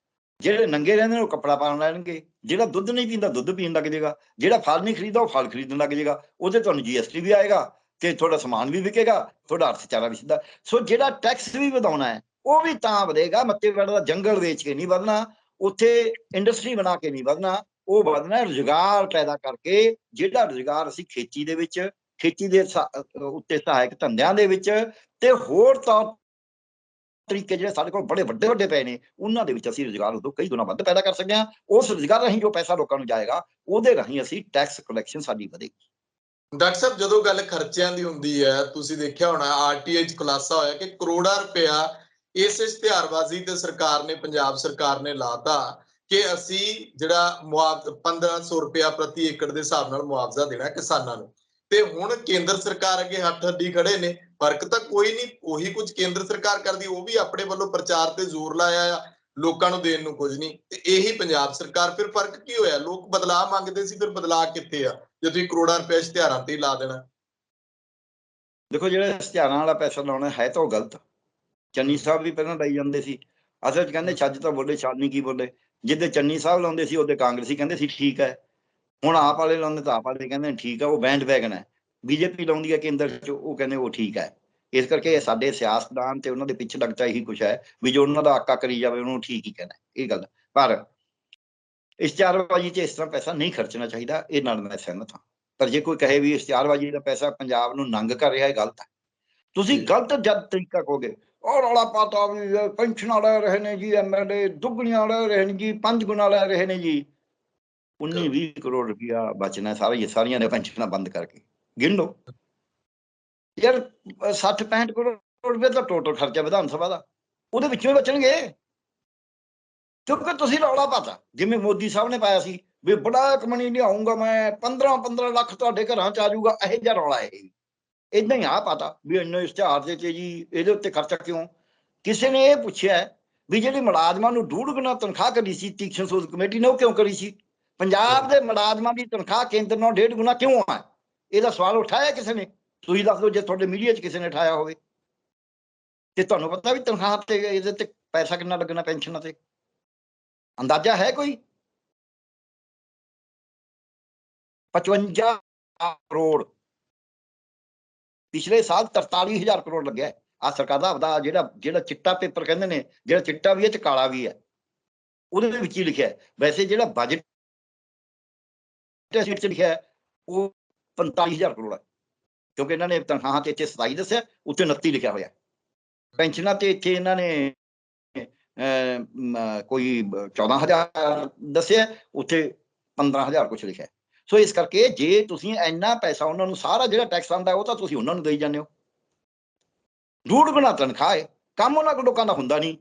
ਜਿਹੜੇ ਨੰਗੇ ਰਹਿੰਦੇ ਨੇ ਉਹ ਕੱਪੜਾ ਪਾਉਣ ਲੈਣਗੇ, ਜਿਹੜਾ ਦੁੱਧ ਨਹੀਂ ਪੀਂਦਾ ਦੁੱਧ ਪੀਣ ਲੱਗ ਜਾਏਗਾ, ਜਿਹੜਾ ਫਲ ਨਹੀਂ ਖਰੀਦਦਾ ਉਹ ਫਲ ਖਰੀਦਣ ਲੱਗ ਜਾਏਗਾ। ਉਹਦੇ ਤੁਹਾਨੂੰ GST ਵੀ ਆਏਗਾ ਤੇ ਤੁਹਾਡਾ ਸਮਾਨ ਵੀ ਵਿਕੇਗਾ, ਤੁਹਾਡਾ ਅਰਥਚਾਰਾ ਵੀ ਸਿੱਧਾ। ਸੋ ਜਿਹੜਾ ਟੈਕਸ ਵੀ ਵਧਾਉਣਾ ਹੈ ਉਹ ਵੀ ਤਾਂ ਵਧੇਗਾ, ਮੱਤੇਵਾੜਾ ਦਾ ਜੰਗਲ ਵੇਚ ਕੇ ਨਹੀਂ ਵਧਣਾ, ਉੱਥੇ ਇੰਡਸਟਰੀ ਬਣਾ ਕੇ ਨਹੀਂ ਵਧਣਾ। ਉਹ ਵਧਣਾ ਰੁਜ਼ਗਾਰ ਪੈਦਾ ਕਰਕੇ, ਜਿਹੜਾ ਰੁਜ਼ਗਾਰ ਅਸੀਂ ਖੇਤੀ ਦੇ ਵਿੱਚ, ਖੇਤੀ ਦੇ ਉੱਤੇ ਸਹਾਇਕ ਧੰਦਿਆਂ ਦੇ ਵਿੱਚ ਤੇ ਹੋਰ ਤੌਰ ਤਰੀਕੇ ਜਿਹੜੇ ਸਾਡੇ ਕੋਲ ਬੜੇ ਵੱਡੇ ਪਏ ਨੇ, ਉਹਨਾਂ ਦੇ ਵਿੱਚ ਅਸੀਂ ਰੁਜ਼ਗਾਰ ਉਦੋਂ ਕਈ ਗੁਣਾ ਵੱਧ ਪੈਦਾ ਕਰ ਸਕਦੇ ਹਾਂ। ਉਸ ਰੁਜ਼ਗਾਰ ਰਾਹੀਂ ਜੋ ਪੈਸਾ ਲੋਕਾਂ ਨੂੰ ਜਾਏਗਾ, ਉਹਦੇ ਰਾਹੀਂ ਅਸੀਂ ਟੈਕਸ ਕਲੈਕਸ਼ਨ ਸਾਡੀ ਵਧੇਗੀ।
ਡਾਕਟਰ ਸਾਹਿਬ, ਜਦੋਂ ਗੱਲ ਖਰਚਿਆਂ ਦੀ ਹੁੰਦੀ ਹੈ, ਤੁਸੀਂ ਦੇਖਿਆ ਹੋਣਾ RTI 'ਚ ਖੁਲਾਸਾ ਹੋਇਆ ਕਿ ਕਰੋੜਾਂ ਰੁਪਇਆ ਇਸ ਇਸ਼ਤਿਹਾਰਬਾਜ਼ੀ ਤੇ ਸਰਕਾਰ ਨੇ, ਪੰਜਾਬ ਸਰਕਾਰ ਨੇ ਲਾਤਾ ਕਿ ਅਸੀਂ ਜਿਹੜਾ 1500 ਰੁਪਇਆ ਪ੍ਰਤੀ ਏਕੜ ਦੇ ਹਿਸਾਬ ਨਾਲ ਮੁਆਵਜ਼ਾ ਦੇਣਾ ਕਿਸਾਨਾਂ ਨੂੰ। ਤੇ ਹੁਣ ਕੇਂਦਰ ਸਰਕਾਰ ਅੱਗੇ ਹੱਥ ਅੱਡੀ ਖੜੇ ਨੇ। ਫਰਕ ਤਾਂ ਕੋਈ ਨਹੀਂ, ਉਹੀ ਕੁਝ ਕੇਂਦਰ ਸਰਕਾਰ ਕਰਦੀ, ਉਹ ਵੀ ਆਪਣੇ ਵੱਲੋਂ ਪ੍ਰਚਾਰ ਤੇ ਜ਼ੋਰ ਲਾਇਆ ਆ, ਲੋਕਾਂ ਨੂੰ ਦੇਣ ਨੂੰ ਕੁਝ ਨਹੀਂ। ਤੇ ਇਹੀ ਪੰਜਾਬ ਸਰਕਾਰ, ਫਿਰ ਫਰਕ ਕੀ ਹੋਇਆ? ਲੋਕ ਬਦਲਾਅ ਮੰਗਦੇ ਸੀ, ਫਿਰ ਬਦਲਾਅ ਕਿੱਥੇ ਆ ਜੇ ਤੁਸੀਂ ਕਰੋੜਾਂ ਰੁਪਏ ਇਸ਼ਤਿਹਾਰਾਂ ਤੇ ਹੀ ਲਾ ਦੇਣਾ?
ਦੇਖੋ, ਜਿਹੜਾ ਇਸ਼ਤਿਹਾਰਾਂ ਵਾਲਾ ਪੈਸਾ ਲਾਉਣਾ ਹੈ ਤਾਂ ਉਹ ਗਲਤ। ਚੰਨੀ ਸਾਹਿਬ ਵੀ ਪਹਿਲਾਂ ਲਾਈ ਜਾਂਦੇ ਸੀ, ਅਸਲ 'ਚ ਕਹਿੰਦੇ ਛੱਜ ਤਾਂ ਬੋਲੇ, ਛਾਨਣੀ ਕੀ ਬੋਲੇ। ਜਿੱਦੇ ਚੰਨੀ ਸਾਹਿਬ ਲਾਉਂਦੇ ਸੀ ਉਹਦੇ ਕਾਂਗਰਸੀ ਕਹਿੰਦੇ ਸੀ ਠੀਕ ਹੈ, ਹੁਣ ਆਪ ਵਾਲੇ ਲਾਉਂਦੇ ਤਾਂ ਆਪ ਵਾਲੇ ਕਹਿੰਦੇ ਠੀਕ ਹੈ, ਉਹ ਬੈਂਡ ਵੈਗਨ ਹੈ। ਬੀਜੇਪੀ ਲਾਉਂਦੀ ਹੈ ਕੇਂਦਰ 'ਚ, ਉਹ ਕਹਿੰਦੇ ਉਹ ਠੀਕ ਹੈ। ਇਸ ਕਰਕੇ ਸਾਡੇ ਸਿਆਸਤਦਾਨ ਤੇ ਉਹਨਾਂ ਦੇ ਪਿੱਛੇ ਲੱਗਦਾ ਇਹੀ ਕੁਛ ਹੈ ਵੀ ਜੋ ਉਹਨਾਂ ਦਾ ਆਕਾ ਕਰੀ ਜਾਵੇ ਉਹਨੂੰ ਠੀਕ ਹੀ ਕਹਿਣਾ, ਇਹ ਗੱਲ। ਪਰ ਇਸ਼ਤਿਹਾਰਬਾਜ਼ੀ 'ਚ ਇਸ ਤਰ੍ਹਾਂ ਪੈਸਾ ਨਹੀਂ ਖਰਚਣਾ ਚਾਹੀਦਾ, ਇਹ ਨਾਲ ਮੈਂ ਸਹਿਮਤ ਹਾਂ। ਪਰ ਜੇ ਕੋਈ ਕਹੇ ਵੀ ਇਸ਼ਤਿਹਾਰਬਾਜ਼ੀ ਦਾ ਪੈਸਾ ਪੰਜਾਬ ਨੂੰ ਨੰਗ ਕਰ ਰਿਹਾ, ਇਹ ਗਲਤ ਹੈ। ਤੁਸੀਂ ਗਲਤ ਜਦ ਤਰੀਕਾ ਕਹੋਗੇ, ਔਰ ਰੌਲਾ ਪਾਤਾ ਵੀ ਪੈਨਸ਼ਨਾਂ ਲੈ ਰਹੇ ਨੇ ਜੀ, ਐਮਐਲਏ ਦੁੱਗਣੀਆਂ ਲੈ ਰਹੇ ਨੇ ਜੀ, 5 ਗੁਣਾ ਲੈ ਰਹੇ ਨੇ ਜੀ। 19-20 ਕਰੋੜ ਰੁਪਇਆ ਬਚਣਾ ਸਾਰੀਆਂ ਨੇ ਪੈਨਸ਼ਨਾਂ ਬੰਦ ਕਰਕੇ, ਗਿਣ ਲਓ ਯਾਰ। 60-65 ਕਰੋੜ ਰੁਪਏ ਦਾ ਟੋਟਲ ਖਰਚਾ ਵਿਧਾਨ ਸਭਾ ਦਾ, ਉਹਦੇ ਵਿੱਚੋਂ ਹੀ ਬਚਣਗੇ। ਕਿਉਂਕਿ ਤੁਸੀਂ ਰੌਲਾ ਪਾਤਾ, ਜਿਵੇਂ ਮੋਦੀ ਸਾਹਿਬ ਨੇ ਪਾਇਆ ਸੀ ਵੀ ਬੜਾ ਕਮਣੀ ਲਿਆਉਂਗਾ ਮੈਂ, 15-15 ਲੱਖ ਤੁਹਾਡੇ ਘਰਾਂ 'ਚ ਆ ਜਾਊਗਾ, ਇਹੋ ਜਿਹਾ ਰੌਲਾ ਇਹ। ਏਦਾਂ ਹੀ ਆ ਪਤਾ ਵੀ ਇੰਨੇ ਇਸ਼ਤਿਹਾਰ ਦੇ 'ਚ ਜੀ ਇਹਦੇ ਉੱਤੇ ਖਰਚਾ ਕਿਉਂ। ਕਿਸੇ ਨੇ ਇਹ ਪੁੱਛਿਆ ਵੀ ਜਿਹੜੀ ਮੁਲਾਜ਼ਮਾਂ ਨੂੰ 2.5 ਗੁਣਾ ਤਨਖਾਹ ਕਰੀ ਸੀ ਤੀਕਸ਼ਣ ਸੋਧ ਕਮੇਟੀ ਨੇ, ਉਹ ਕਿਉਂ ਕਰੀ ਸੀ। ਪੰਜਾਬ ਦੇ ਮੁਲਾਜ਼ਮਾਂ ਦੀ ਤਨਖਾਹ ਕੇਂਦਰ ਨਾਲੋਂ 1.5 ਗੁਣਾ ਕਿਉਂ ਆ, ਇਹਦਾ ਸਵਾਲ ਉਠਾਇਆ ਕਿਸੇ ਨੇ? ਤੁਸੀਂ ਦੱਸ ਦਿਓ ਜੇ ਤੁਹਾਡੇ ਮੀਡੀਆ 'ਚ ਕਿਸੇ ਨੇ ਉਠਾਇਆ ਹੋਵੇ। ਤੇ ਤੁਹਾਨੂੰ ਪਤਾ ਵੀ ਤਨਖਾਹ ਤੇ ਇਹਦੇ ਤੇ ਪੈਸਾ ਕਿੰਨਾ ਲੱਗਣਾ, ਪੈਨਸ਼ਨਾਂ ਤੇ ਅੰਦਾਜ਼ਾ ਹੈ ਕੋਈ? 55 ਕਰੋੜ। ਪਿਛਲੇ ਸਾਲ 43,000 ਕਰੋੜ ਲੱਗਿਆ। ਆ ਸਰਕਾਰ ਦਾ ਆਪਦਾ ਜਿਹੜਾ ਚਿੱਟਾ ਪੇਪਰ ਕਹਿੰਦੇ ਨੇ, ਜਿਹੜਾ ਚਿੱਟਾ ਵੀ ਹੈ ਤੇ ਕਾਲਾ ਵੀ ਹੈ, ਉਹਦੇ ਵਿੱਚ ਹੀ ਲਿਖਿਆ। ਵੈਸੇ ਜਿਹੜਾ ਬਜਟ ਲਿਖਿਆ ਉਹ 45,000 ਕਰੋੜ ਹੈ, ਕਿਉਂਕਿ ਇਹਨਾਂ ਨੇ ਤਨਖਾਹਾਂ ਤੇ ਇੱਥੇ 27 ਦੱਸਿਆ, ਉੱਥੇ 29 ਲਿਖਿਆ ਹੋਇਆ। ਪੈਨਸ਼ਨਾਂ ਤੇ ਇੱਥੇ ਇਹਨਾਂ ਨੇ ਕੋਈ 14,000 ਦੱਸਿਆ, ਉੱਥੇ 15,000 ਕੁਛ ਲਿਖਿਆ। ਸੋ ਇਸ ਕਰਕੇ ਜੇ ਤੁਸੀਂ ਇੰਨਾ ਪੈਸਾ ਉਹਨਾਂ ਨੂੰ, ਸਾਰਾ ਜਿਹੜਾ ਟੈਕਸ ਆਉਂਦਾ ਉਹ ਤਾਂ ਤੁਸੀਂ ਉਹਨਾਂ ਨੂੰ ਦੇਈ ਜਾਂਦੇ ਹੋ। 2.5 ਗੁਣਾ ਤਨਖਾਹ ਹੈ, ਕੰਮ ਉਹਨਾਂ ਕੋਲ ਲੋਕਾਂ ਦਾ ਹੁੰਦਾ ਨਹੀਂ,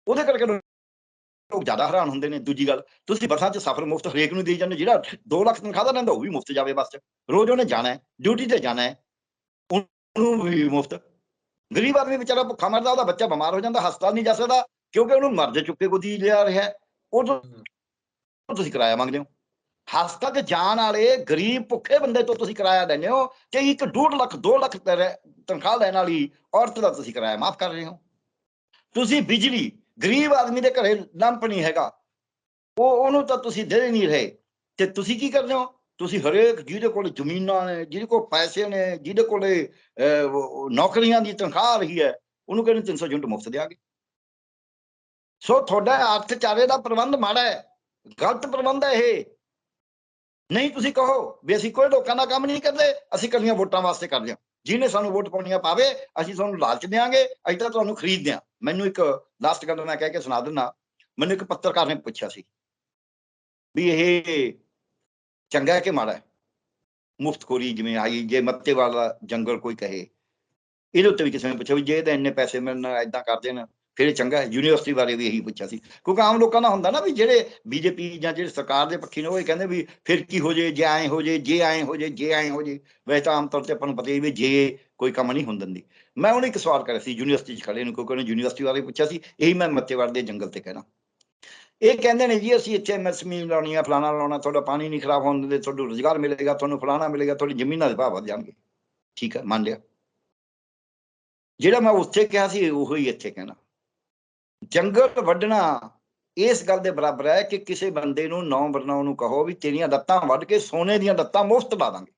ਉਹਦੇ ਕਰਕੇ ਲੋਕ ਜ਼ਿਆਦਾ ਹੈਰਾਨ ਹੁੰਦੇ ਨੇ। ਦੂਜੀ ਗੱਲ, ਤੁਸੀਂ ਬੱਸਾਂ 'ਚ ਸਫ਼ਰ ਮੁਫਤ ਹਰੇਕ ਨੂੰ ਦੇਈ ਜਾਂਦੇ, ਜਿਹੜਾ 2 ਲੱਖ ਤਨਖਾਹ ਦਾ ਲੈਂਦਾ ਉਹ ਵੀ ਮੁਫਤ ਜਾਵੇ ਬੱਸ 'ਚ, ਰੋਜ਼ ਉਹਨੇ ਜਾਣਾ, ਡਿਊਟੀ ਤੇ ਜਾਣਾ, ਉਹਨੂੰ ਵੀ ਮੁਫਤ। ਗਰੀਬ ਆਦਮੀ ਵਿਚਾਰਾ ਭੁੱਖਾ ਮਰਦਾ, ਉਹਦਾ ਬੱਚਾ ਬਿਮਾਰ ਹੋ ਜਾਂਦਾ, ਹਸਪਤਾਲ ਨਹੀਂ ਜਾ ਸਕਦਾ, ਕਿਉਂਕਿ ਉਹਨੂੰ ਮਰਜ਼ੇ ਚੁੱਕੇ ਗੋਦੀ ਲਿਆ ਰਿਹਾ, ਉਹ ਤੁਸੀਂ ਕਿਰਾਇਆ ਮੰਗਦੇ ਹੋ। ਹਸਪਤਾਲ 'ਚ ਜਾਣ ਵਾਲੇ ਗਰੀਬ ਭੁੱਖੇ ਬੰਦੇ ਤੋਂ ਤੁਸੀਂ ਕਿਰਾਇਆ ਲੈਂਦੇ ਹੋ, ਤੇ ਇੱਕ 1.5 ਲੱਖ 2 ਲੱਖ ਤਨਖਾਹ ਲੈਣ ਵਾਲੀ ਔਰਤ ਦਾ ਤੁਸੀਂ ਕਿਰਾਇਆ ਮਾਫ ਕਰ ਰਹੇ ਹੋ। ਤੁਸੀਂ ਬਿਜਲੀ, ਗਰੀਬ ਆਦਮੀ ਦੇ ਘਰੇ ਲੰਪ ਨਹੀਂ ਹੈਗਾ, ਉਹਨੂੰ ਤਾਂ ਤੁਸੀਂ ਦੇ ਨਹੀਂ ਰਹੇ, ਤੇ ਤੁਸੀਂ ਕੀ ਕਰਦੇ ਹੋ? ਤੁਸੀਂ ਹਰੇਕ ਜਿਹਦੇ ਕੋਲ ਜ਼ਮੀਨਾਂ ਨੇ, ਜਿਹਦੇ ਕੋਲ ਪੈਸੇ ਨੇ, ਜਿਹਦੇ ਕੋਲ ਨੌਕਰੀਆਂ ਦੀ ਤਨਖਾਹ ਆ ਰਹੀ ਹੈ, ਉਹਨੂੰ ਕਹਿੰਦੇ 300 ਯੂਨਿਟ ਮੁਫਤ ਦਿਆਂਗੇ। ਸੋ ਤੁਹਾਡਾ ਅਰਥਚਾਰੇ ਦਾ ਪ੍ਰਬੰਧ ਮਾੜਾ ਹੈ, ਗਲਤ ਪ੍ਰਬੰਧ ਹੈ ਇਹ। ਨਹੀਂ ਤੁਸੀਂ ਕਹੋ ਵੀ ਅਸੀਂ ਕੋਈ ਲੋਕਾਂ ਦਾ ਕੰਮ ਨਹੀਂ ਕਰਦੇ, ਅਸੀਂ ਕੱਲੀਆਂ ਵੋਟਾਂ ਵਾਸਤੇ ਕਰਦੇ ਹਾਂ, ਜਿਹਨੇ ਸਾਨੂੰ ਵੋਟ ਪਾਉਣੀਆਂ ਪਾਵੇ, ਅਸੀਂ ਤੁਹਾਨੂੰ ਲਾਲਚ ਦਿਆਂਗੇ, ਅਸੀਂ ਤਾਂ ਤੁਹਾਨੂੰ ਖਰੀਦਦੇ ਹਾਂ। ਮੈਨੂੰ ਇੱਕ ਲਾਸਟ ਗੱਲ ਮੈਂ ਕਹਿ ਕੇ ਸੁਣਾ ਦਿੰਦਾ। ਮੈਨੂੰ ਇੱਕ ਪੱਤਰਕਾਰ ਨੇ ਪੁੱਛਿਆ ਸੀ ਵੀ ਇਹ ਚੰਗਾ ਹੈ ਕਿ ਮਾੜਾ ਹੈ, ਮੁਫਤਖੋਰੀ ਜਿਵੇਂ ਆਈ, ਜੇ ਮੱਤੇ ਵਾਲਾ ਜੰਗਲ ਕੋਈ ਕਹੇ, ਇਹਦੇ ਉੱਤੇ ਵੀ ਕਿਸੇ ਨੇ ਪੁੱਛਿਆ ਵੀ ਜੇ ਤਾਂ ਇੰਨੇ ਪੈਸੇ ਮਿਲਣ ਏਦਾਂ ਕਰਦੇ ਨੇ ਫਿਰ ਇਹ ਚੰਗਾ ਹੈ। ਯੂਨੀਵਰਸਿਟੀ ਬਾਰੇ ਵੀ ਇਹੀ ਪੁੱਛਿਆ ਸੀ, ਕਿਉਂਕਿ ਆਮ ਲੋਕਾਂ ਦਾ ਹੁੰਦਾ ਨਾ ਵੀ ਜਿਹੜੇ ਬੀਜੇਪੀ ਜਾਂ ਜਿਹੜੇ ਸਰਕਾਰ ਦੇ ਪੱਖੀ ਨੇ ਉਹ ਇਹ ਕਹਿੰਦੇ ਵੀ ਫਿਰ ਕੀ ਹੋ ਜੇ, ਜੇ ਐਂ ਹੋ ਜੇ, ਜੇ ਐਂ ਹੋ ਜੇ, ਜੇ ਐਂ ਹੋ ਜੇ। ਵੈਸੇ ਤਾਂ ਆਮ ਤੌਰ ਤੇ ਆਪਾਂ ਨੂੰ ਪਤਾ ਹੀ ਵੀ ਜੇ ਕੋਈ ਕੰਮ ਨਹੀਂ ਹੁੰਦੀ ਦਿੰਦੀ। ਮੈਂ ਉਹਨੂੰ ਇੱਕ ਸਵਾਲ ਕਰਿਆ ਸੀ ਯੂਨੀਵਰਸਿਟੀ 'ਚ ਖੜੇ ਨੂੰ, ਕਿਉਂਕਿ ਉਹਨੇ ਯੂਨੀਵਰਸਿਟੀ ਬਾਰੇ ਪੁੱਛਿਆ ਸੀ, ਇਹੀ ਮੈਂ ਮੱਤੇਵਾੜ ਦੇ ਜੰਗਲ ਤੇ ਕਹਿਣਾ। ਇਹ ਕਹਿੰਦੇ ਨੇ ਜੀ ਅਸੀਂ ਇੱਥੇ ਐਮਐਸਐਮਈ ਲਾਉਣੀ ਆ, ਫਲਾਣਾ ਲਾਉਣਾ, ਤੁਹਾਡਾ ਪਾਣੀ ਨਹੀਂ ਖਰਾਬ ਹੋਣ ਦਿੰਦੇ, ਤੁਹਾਨੂੰ ਰੁਜ਼ਗਾਰ ਮਿਲੇਗਾ, ਤੁਹਾਨੂੰ ਫਲਾਣਾ ਮਿਲੇਗਾ, ਤੁਹਾਡੀ ਜ਼ਮੀਨਾਂ ਦੇ ਭਾਅ ਵੱਧ ਜਾਣਗੇ। ਠੀਕ ਹੈ, ਮੰਨ ਲਿਆ। ਜਿਹੜਾ ਮੈਂ ਉੱਥੇ ਕਿਹਾ ਸੀ ਉਹੀ ਇੱਥੇ ਕਹਿਣਾ। ਜੰਗਲ ਵੱਢਣਾ ਇਸ ਗੱਲ ਦੇ ਬਰਾਬਰ ਹੈ ਕਿ ਕਿਸੇ ਬੰਦੇ ਨੂੰ 9 ਬਰਨਾਉ ਨੂੰ ਕਹੋ ਵੀ ਤੇਰੀਆਂ ਲੱਤਾਂ ਵੱਢ ਕੇ ਸੋਨੇ ਦੀਆਂ ਲੱਤਾਂ ਮੁਫਤ ਲਾ ਦਾਂਗੇ,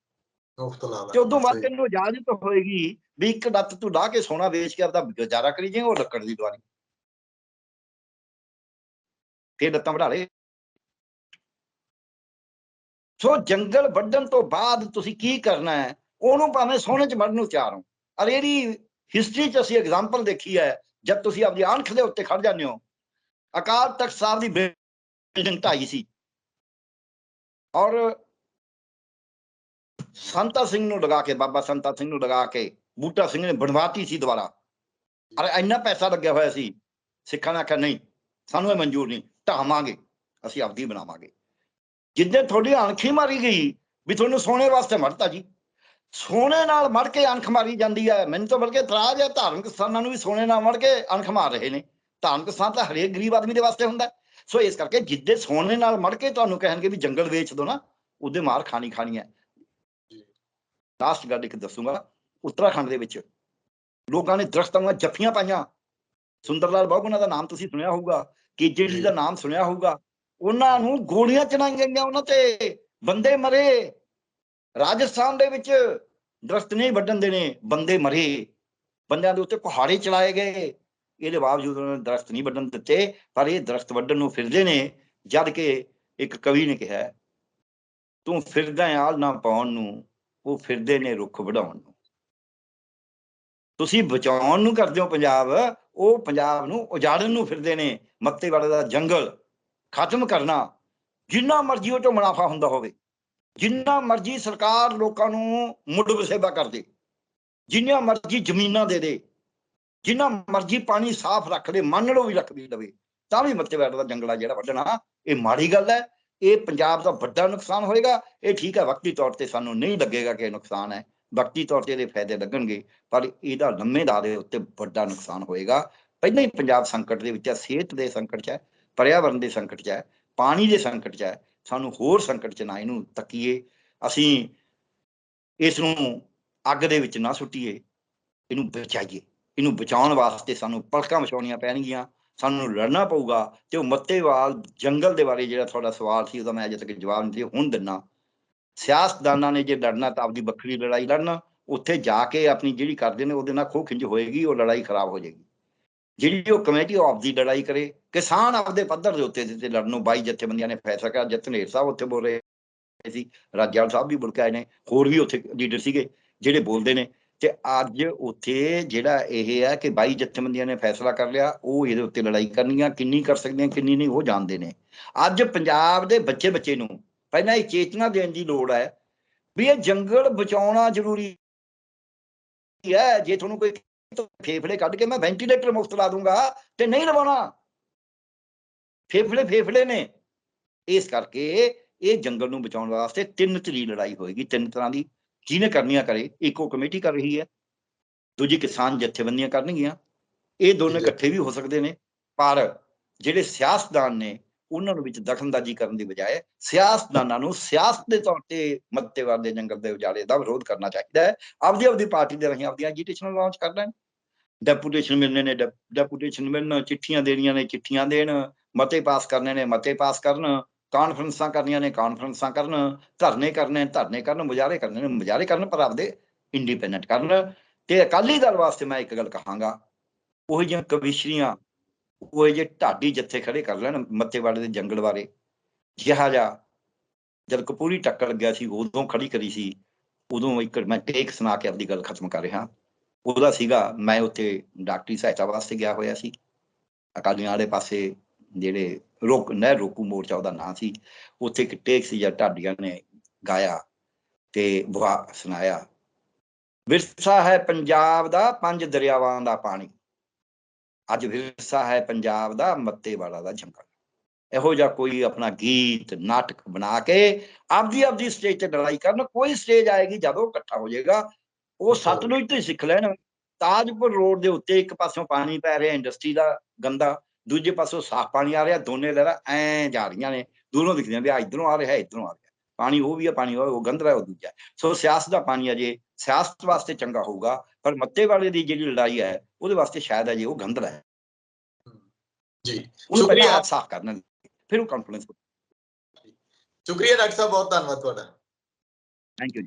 ਤੇ ਉਦੋਂ ਬਾਅਦ ਤੈਨੂੰ ਇਜਾਜ਼ਤ ਹੋਏਗੀ ਵੀ ਇੱਕ ਲੱਤ ਤੂੰ ਲਾ ਕੇ ਸੋਨਾ ਵੇਚ ਕੇ ਆਪਦਾ ਗੁਜ਼ਾਰਾ ਕਰੀ ਜਾਏ, ਉਹ ਲੱਕੜ ਦੀ ਦਵਾਰੀ, ਫਿਰ ਲੱਤਾਂ ਵਢਾ ਲੈ। ਸੋ ਜੰਗਲ ਵੱਢਣ ਤੋਂ ਬਾਅਦ ਤੁਸੀਂ ਕੀ ਕਰਨਾ ਹੈ, ਉਹਨੂੰ ਭਾਵੇਂ ਸੋਨੇ 'ਚ ਵੱਢਣ ਨੂੰ ਤਿਆਰ ਹੋ। ਔਰ ਇਹਦੀ ਹਿਸਟਰੀ 'ਚ ਅਸੀਂ ਐਗਜ਼ਾਮਪਲ ਦੇਖੀ ਹੈ, ਜਦ ਤੁਸੀਂ ਆਪਦੀ ਆਂਖ ਦੇ ਉੱਤੇ ਖੜ ਜਾਂਦੇ ਹੋ। ਅਕਾਲ ਤਖਤ ਸਾਹਿਬ ਦੀ ਬਿਲਡਿੰਗ ਢਾਈ ਸੀ, ਔਰ ਸੰਤਾ ਸਿੰਘ ਨੂੰ ਲਗਾ ਕੇ, ਬਾਬਾ ਸੰਤਾ ਸਿੰਘ ਨੂੰ ਲਗਾ ਕੇ ਬੂਟਾ ਸਿੰਘ ਨੇ ਬਣਵਾਤੀ ਸੀ ਦੁਬਾਰਾ। ਔਰ ਇੰਨਾ ਪੈਸਾ ਲੱਗਿਆ ਹੋਇਆ ਸੀ, ਸਿੱਖਾਂ ਨੇ ਆਖਿਆ ਨਹੀਂ ਸਾਨੂੰ ਇਹ ਮਨਜ਼ੂਰ ਨਹੀਂ, ਢਾਵਾਂਗੇ, ਅਸੀਂ ਆਪਦੀ ਬਣਾਵਾਂਗੇ। ਜਿੱਦੇ ਤੁਹਾਡੀ ਅਣਖੀ ਮਾਰੀ ਗਈ ਵੀ ਤੁਹਾਨੂੰ ਸੋਨੇ ਵਾਸਤੇ ਮਰਤਾ ਜੀ, ਸੋਨੇ ਨਾਲ ਮੜ ਕੇ ਅਣਖ ਮਾਰੀ ਜਾਂਦੀ ਹੈ। ਮੈਨੂੰ ਤਾਂ ਬਲਕਿ ਇਤਰਾਜ਼ ਹੈ, ਧਾਰਮਿਕ ਸਥਾਨਾਂ ਨੂੰ ਵੀ ਸੋਨੇ ਨਾਲ ਮੜ ਕੇ ਅਣਖ ਮਾਰ ਰਹੇ ਨੇ। ਧਾਰਮਿਕ ਸਥਾਨ ਤਾਂ ਹਰੇਕ ਗਰੀਬ ਆਦਮੀ ਦੇ ਵਾਸਤੇ ਹੁੰਦਾ। ਸੋ ਇਸ ਕਰਕੇ ਜਿੱਦੇ ਸੋਨੇ ਨਾਲ ਮੜ ਕੇ ਤੁਹਾਨੂੰ ਕਹਿਣਗੇ ਵੀ ਜੰਗਲ ਵੇਚ ਦੋ ਨਾ, ਉਹਦੇ ਮਾਰ ਖਾਣੀ ਹੈ। ਲਾਸਟ ਗੱਲ ਇੱਕ ਦੱਸੂਗਾ, ਉੱਤਰਾਖੰਡ ਦੇ ਵਿੱਚ ਲੋਕਾਂ ਨੇ ਦਰਖਤਾਂ ਦੀਆਂ ਜੱਫੀਆਂ ਪਾਈਆਂ, ਸੁੰਦਰ ਲਾਲ ਬਾਬੂ ਉਹਨਾਂ ਦਾ ਨਾਮ ਤੁਸੀਂ ਸੁਣਿਆ ਹੋਊਗਾ, ਕੇਜੜੀ
ਜੀ
ਦਾ ਨਾਮ ਸੁਣਿਆ ਹੋਊਗਾ। ਉਹਨਾਂ ਨੂੰ ਗੋਲੀਆਂ ਚਲਾਈਆਂ ਗਈਆਂ, ਉਹਨਾਂ ਤੇ ਬੰਦੇ ਮਰੇ। ਰਾਜਸਥਾਨ ਦੇ ਵਿੱਚ ਦਰਖਤ ਨਹੀਂ ਵੱਢਣ ਦੇਣੇ, ਬੰਦੇ ਮਰੇ, ਬੰਦਿਆਂ ਦੇ ਉੱਤੇ ਕੁਹਾੜੇ ਚਲਾਏ ਗਏ। ਇਹਦੇ ਬਾਵਜੂਦ ਉਹਨਾਂ ਨੇ ਦਰਖਤ ਨਹੀਂ ਵੱਢਣ ਦਿੱਤੇ, ਪਰ ਇਹ ਦਰਖਤ ਵੱਢਣ ਨੂੰ ਫਿਰਦੇ ਨੇ। ਜਦ ਕਿ ਇੱਕ ਕਵੀ ਨੇ ਕਿਹਾ, ਤੂੰ ਫਿਰਦਾ ਆਲ ਨਾ ਪਾਉਣ ਨੂੰ, ਉਹ ਫਿਰਦੇ ਨੇ ਰੁੱਖ ਵਢਾਉਣ ਨੂੰ। ਤੁਸੀਂ ਬਚਾਉਣ ਨੂੰ ਕਰਦੇ ਹੋ ਪੰਜਾਬ, ਉਹ ਪੰਜਾਬ ਨੂੰ ਉਜਾੜਨ ਨੂੰ ਫਿਰਦੇ ਨੇ। ਮੱਤੇਵਾੜੇ ਦਾ ਜੰਗਲ ਖਤਮ ਕਰਨਾ, ਜਿੰਨਾ ਮਰਜ਼ੀ ਉਹ 'ਚੋਂ ਮੁਨਾਫਾ ਹੁੰਦਾ ਹੋਵੇ, ਜਿੰਨਾ ਮਰਜ਼ੀ ਸਰਕਾਰ ਲੋਕਾਂ ਨੂੰ ਮੁੱਢ ਵਸੇਬਾ ਕਰ ਦੇ, ਜਿੰਨੀਆਂ ਮਰਜ਼ੀ ਜ਼ਮੀਨਾਂ ਦੇ ਦੇ, ਜਿੰਨਾ ਮਰਜ਼ੀ ਪਾਣੀ ਸਾਫ਼ ਰੱਖ ਦੇ, ਮੰਨ ਲਓ ਵੀ ਰੱਖ ਵੀ ਲਵੇ, ਤਾਂ ਵੀ ਮੱਤੇਵਾੜੇ ਦਾ ਜੰਗਲ ਆ ਜਿਹੜਾ ਵੱਢਣਾ, ਇਹ ਮਾੜੀ ਗੱਲ ਹੈ। ਇਹ ਪੰਜਾਬ ਦਾ ਵੱਡਾ ਨੁਕਸਾਨ ਹੋਏਗਾ। ਇਹ ਠੀਕ ਹੈ, ਵਕਤੀ ਤੌਰ ਤੇ ਸਾਨੂੰ ਨਹੀਂ ਲੱਗੇਗਾ ਕਿ ਇਹ ਨੁਕਸਾਨ ਹੈ, ਵਕਤੀ ਤੌਰ ਤੇ ਇਹਦੇ ਫਾਇਦੇ ਲੱਗਣਗੇ, ਪਰ ਇਹਦਾ ਲੰਮੇ ਦਾਅਰੇ ਉੱਤੇ ਵੱਡਾ ਨੁਕਸਾਨ ਹੋਏਗਾ। ਪਹਿਲਾਂ ਹੀ ਪੰਜਾਬ ਸੰਕਟ ਦੇ ਵਿੱਚ ਹੈ, ਸਿਹਤ ਦੇ ਸੰਕਟ 'ਚ ਹੈ, ਪਰਿਆਵਰਨ ਦੇ ਸੰਕਟ 'ਚ ਹੈ, ਪਾਣੀ ਦੇ ਸੰਕਟ 'ਚ ਹੈ। ਸਾਨੂੰ ਹੋਰ ਸੰਕਟ 'ਚ ਨਾ ਇਹਨੂੰ ਤੱਕੀਏ, ਅਸੀਂ ਇਸ ਨੂੰ ਅੱਗ ਦੇ ਵਿੱਚ ਨਾ ਸੁੱਟੀਏ, ਇਹਨੂੰ ਬਚਾਈਏ। ਇਹਨੂੰ ਬਚਾਉਣ ਵਾਸਤੇ ਸਾਨੂੰ ਪਲਕਾਂ ਵਿਛਾਉਣੀਆਂ ਪੈਣਗੀਆਂ, ਸਾਨੂੰ ਲੜਨਾ ਪਊਗਾ। ਤੇ ਉਹ ਮੱਤੇਵਾਲ ਜੰਗਲ ਦੇ ਬਾਰੇ ਜਿਹੜਾ ਤੁਹਾਡਾ ਸਵਾਲ ਸੀ, ਉਹਦਾ ਮੈਂ ਅਜੇ ਤੱਕ ਜਵਾਬ ਨਹੀਂ ਹੁਣ ਦਿੰਦਾ। ਸਿਆਸਤਦਾਨਾਂ ਨੇ ਜੇ ਲੜਨਾ ਤਾਂ ਆਪਦੀ ਵੱਖਰੀ ਲੜਾਈ ਲੜਨ, ਉੱਥੇ ਜਾ ਕੇ ਆਪਣੀ ਜਿਹੜੀ ਕਰਦੇ ਨੇ ਉਹਦੇ ਨਾਲ ਖੋਹ ਖਿੰਜ ਹੋਏਗੀ, ਉਹ ਲੜਾਈ ਖਰਾਬ ਹੋ ਜਾਏਗੀ। ਜਿਹੜੀ ਉਹ ਕਮੇਟੀ ਉਹ ਆਪਦੀ ਲੜਾਈ ਕਰੇ, ਕਿਸਾਨ ਆਪਦੇ ਪੱਧਰ ਦੇ ਉੱਤੇ ਤੇ ਲੜਨੋਂ 22 ਜਥੇਬੰਦੀਆਂ ਨੇ ਫੈਸਲਾ ਕੀਤਾ। ਜਤਨੇਰ ਸਾਹਿਬ ਉੱਥੇ ਬੋਲ ਰਹੇ ਸੀ, ਰਾਜਾ ਸਾਹਿਬ ਵੀ ਮੁੜ ਕੇ ਆਏ ਨੇ, ਹੋਰ ਵੀ ਉੱਥੇ ਲੀਡਰ ਸੀਗੇ ਜਿਹੜੇ ਬੋਲਦੇ ਨੇ। ਤੇ ਅੱਜ ਉੱਥੇ ਜਿਹੜਾ ਇਹ ਹੈ ਕਿ 22 ਜਥੇਬੰਦੀਆਂ ਨੇ ਫੈਸਲਾ ਕਰ ਲਿਆ, ਉਹ ਇਹਦੇ ਉੱਤੇ ਲੜਾਈ ਕਰਨੀ ਆ, ਕਿੰਨੀ ਕਰ ਸਕਦੇ ਆ ਕਿੰਨੀ ਨਹੀਂ ਉਹ ਜਾਣਦੇ ਨੇ। ਅੱਜ ਪੰਜਾਬ ਦੇ ਬੱਚੇ ਨੂੰ ਪਹਿਲਾਂ ਇਹ ਚੇਤਨਾ ਦੇਣ ਦੀ ਲੋੜ ਹੈ ਵੀ ਇਹ ਜੰਗਲ ਬਚਾਉਣਾ ਜ਼ਰੂਰੀ ਹੈ। ਜੇ ਤੁਹਾਨੂੰ ਕੋਈ ਫੇਫੜੇ ਕੱਢ ਕੇ ਮੈਂ ਵੈਂਟੀਲੇਟਰ ਮੁਫਤ ਲਾ ਦੂੰਗਾ ਤੇ ਨਹੀਂ ਲਵਾਉਣਾ, ਫੇਫੜੇ ਨੇ। ਇਸ ਕਰਕੇ ਇਹ ਜੰਗਲ ਨੂੰ ਬਚਾਉਣ ਵਾਸਤੇ 3 ਧਿਰੀ ਲੜਾਈ ਹੋਏਗੀ, 3 ਤਰ੍ਹਾਂ ਦੀ। ਜਿਹਨੇ ਕਰਨੀਆਂ ਕਰੇ, ਇੱਕੋ ਕਮੇਟੀ ਕਰ ਰਹੀ ਹੈ, ਦੂਜੀ ਕਿਸਾਨ ਜਥੇਬੰਦੀਆਂ ਕਰਨਗੀਆਂ, ਇਹ ਦੋਨੇ ਇਕੱਠੇ ਵੀ ਹੋ ਸਕਦੇ ਨੇ। ਪਰ ਜਿਹੜੇ ਸਿਆਸਤਦਾਨ ਨੇ ਉਹਨਾਂ ਨੂੰ ਵਿੱਚ ਦਖਲਅੰਦਾਜ਼ੀ ਕਰਨ ਦੀ ਬਜਾਏ ਸਿਆਸਤਦਾਨਾਂ ਨੂੰ ਸਿਆਸਤ ਦੇ ਤੌਰ ਤੇ ਮੱਤੇਵਾਲ ਦੇ ਜੰਗਲ ਦੇ ਉਜਾੜੇ ਦਾ ਵਿਰੋਧ ਕਰਨਾ ਚਾਹੀਦਾ ਹੈ। ਆਪਦੀ ਪਾਰਟੀ ਦੇ ਰਾਹੀਂ ਆਪਦੀਆਂ ਐਜੀਟੇਸ਼ਨ ਲਾਂਚ ਕਰ ਲੈਣ, ਡੈਪੂਟੇਸ਼ਨ ਮਿਲਣੇ ਨੇ ਡੈਪੂਟੇਸ਼ਨ ਮਿਲਣ, ਚਿੱਠੀਆਂ ਦੇਣੀਆਂ ਨੇ ਚਿੱਠੀਆਂ ਦੇਣ, ਮਤੇ ਪਾਸ ਕਰਨੇ ਨੇ ਮਤੇ ਪਾਸ ਕਰਨ, ਕਾਨਫਰੰਸਾਂ ਕਰਨੀਆਂ ਨੇ ਕਾਨਫਰੰਸਾਂ ਕਰਨ, ਧਰਨੇ ਕਰਨੇ ਧਰਨੇ ਕਰਨ, ਮੁਜ਼ਾਹਰੇ ਕਰਨੇ ਨੇ ਮੁਜ਼ਾਹਰੇ ਕਰਨ, ਪਰ ਆਪਦੇ ਇੰਡੀਪੈਂਡੈਂਟ ਕਰਨ। ਤੇ ਅਕਾਲੀ ਦਲ ਵਾਸਤੇ ਮੈਂ ਇੱਕ ਗੱਲ ਕਹਾਂਗਾ, ਉਹ ਜਿਹੀਆਂ ਕਵਿਸ਼ਰੀਆਂ, ਉਹ ਜਿਹੇ ਢਾਡੀ ਜੱਥੇ ਖੜੇ ਕਰ ਲੈਣ ਮੱਤੇਵਾੜੇ ਦੇ ਜੰਗਲ ਬਾਰੇ। ਜਿਹਾ ਜਿਹਾ ਜਦ ਕਪੂਰੀ ਟੱਕਰ ਲੱਗਿਆ ਸੀ ਉਦੋਂ ਖੜੀ ਕਰੀ ਸੀ, ਉਦੋਂ ਇੱਕ ਮੈਂ ਟੇਕ ਸੁਣਾ ਕੇ ਆਪਦੀ ਗੱਲ ਖਤਮ ਕਰ ਰਿਹਾ। ਉਹਦਾ ਸੀਗਾ, ਮੈਂ ਉੱਥੇ ਡਾਕਟਰੀ ਸਹਾਇਤਾ ਵਾਸਤੇ ਗਿਆ ਹੋਇਆ ਸੀ, ਅਕਾਲੀਆਂ ਵਾਲੇ ਪਾਸੇ ਜਿਹੜੇ ਨਹਿਰ ਰੋਕੂ ਮੋਰਚਾ ਉਹਦਾ ਨਾਂ ਸੀ। ਉੱਥੇ ਇੱਕ ਟੇਕ ਸੀ ਜਦ ਢਾਡੀਆਂ ਨੇ ਗਾਇਆ ਤੇ ਵਾਹ ਸੁਣਾਇਆ, ਵਿਰਸਾ ਹੈ ਪੰਜਾਬ ਦਾ 5 ਦਰਿਆਵਾਂ ਦਾ ਪਾਣੀ, ਅੱਜ ਵਿਰਸਾ ਹੈ ਪੰਜਾਬ ਦਾ ਮੱਤੇਵਾੜਾ ਦਾ ਜੰਗਲ। ਇਹੋ ਜਿਹਾ ਕੋਈ ਆਪਣਾ ਗੀਤ ਨਾਟਕ ਬਣਾ ਕੇ ਆਪਦੀ ਸਟੇਜ ਤੇ ਲੜਾਈ ਕਰਨ। ਕੋਈ ਸਟੇਜ ਆਏਗੀ ਜਦੋਂ ਇਕੱਠਾ ਹੋ ਜਾਏਗਾ, ਉਹ ਸਤਲੁਜ ਤੋਂ ਹੀ ਸਿੱਖ ਲੈਣ। ਤਾਜਪੁਰ ਰੋਡ ਦੇ ਉੱਤੇ ਇੱਕ ਪਾਸੋਂ ਪਾਣੀ ਪੈ ਰਿਹਾ ਇੰਡਸਟਰੀ ਦਾ ਗੰਦਾ, ਦੂਜੇ ਪਾਸੋਂ ਸਾਫ਼ ਪਾਣੀ ਆ ਰਿਹਾ, ਦੋਨੇ ਲਹਿਰਾਂ ਐ ਜਾ ਰਹੀਆਂ ਨੇ, ਦੂਰੋਂ ਦਿਖਦੀਆਂ ਵੀ ਇੱਧਰੋਂ ਆ ਰਿਹਾ ਇੱਧਰੋਂ ਆ ਰਿਹਾ। ਪਾਣੀ ਉਹ ਵੀ ਹੈ, ਪਾਣੀ ਉਹ ਗੰਧਲਾ ਉਹ ਦੂਜਾ। ਸੋ ਸਿਆਸਤ ਦਾ ਪਾਣੀ ਅਜੇ ਸਿਆਸਤ ਵਾਸਤੇ ਚੰਗਾ ਹੋਊਗਾ, ਪਰ ਮੱਤੇਵਾੜੇ ਦੀ ਜਿਹੜੀ ਲੜਾਈ ਹੈ ਉਹਦੇ ਵਾਸਤੇ ਸ਼ਾਇਦ ਅਜੇ ਉਹ ਗੰਧਲਾ ਹੈ।
ਜੀ
ਉਹਨੂੰ ਪਹਿਲਾਂ
ਸ਼ੁਕਰੀਆ,
ਆਪ ਸਾਫ਼ ਕਰਨਾ, ਫਿਰ ਉਹ ਕਾਨਫੀਡੈਂਸ।
ਸ਼ੁਕਰੀਆ ਡਾਕਟਰ ਸਾਹਿਬ, ਬਹੁਤ ਧੰਨਵਾਦ ਤੁਹਾਡਾ।
Thank you.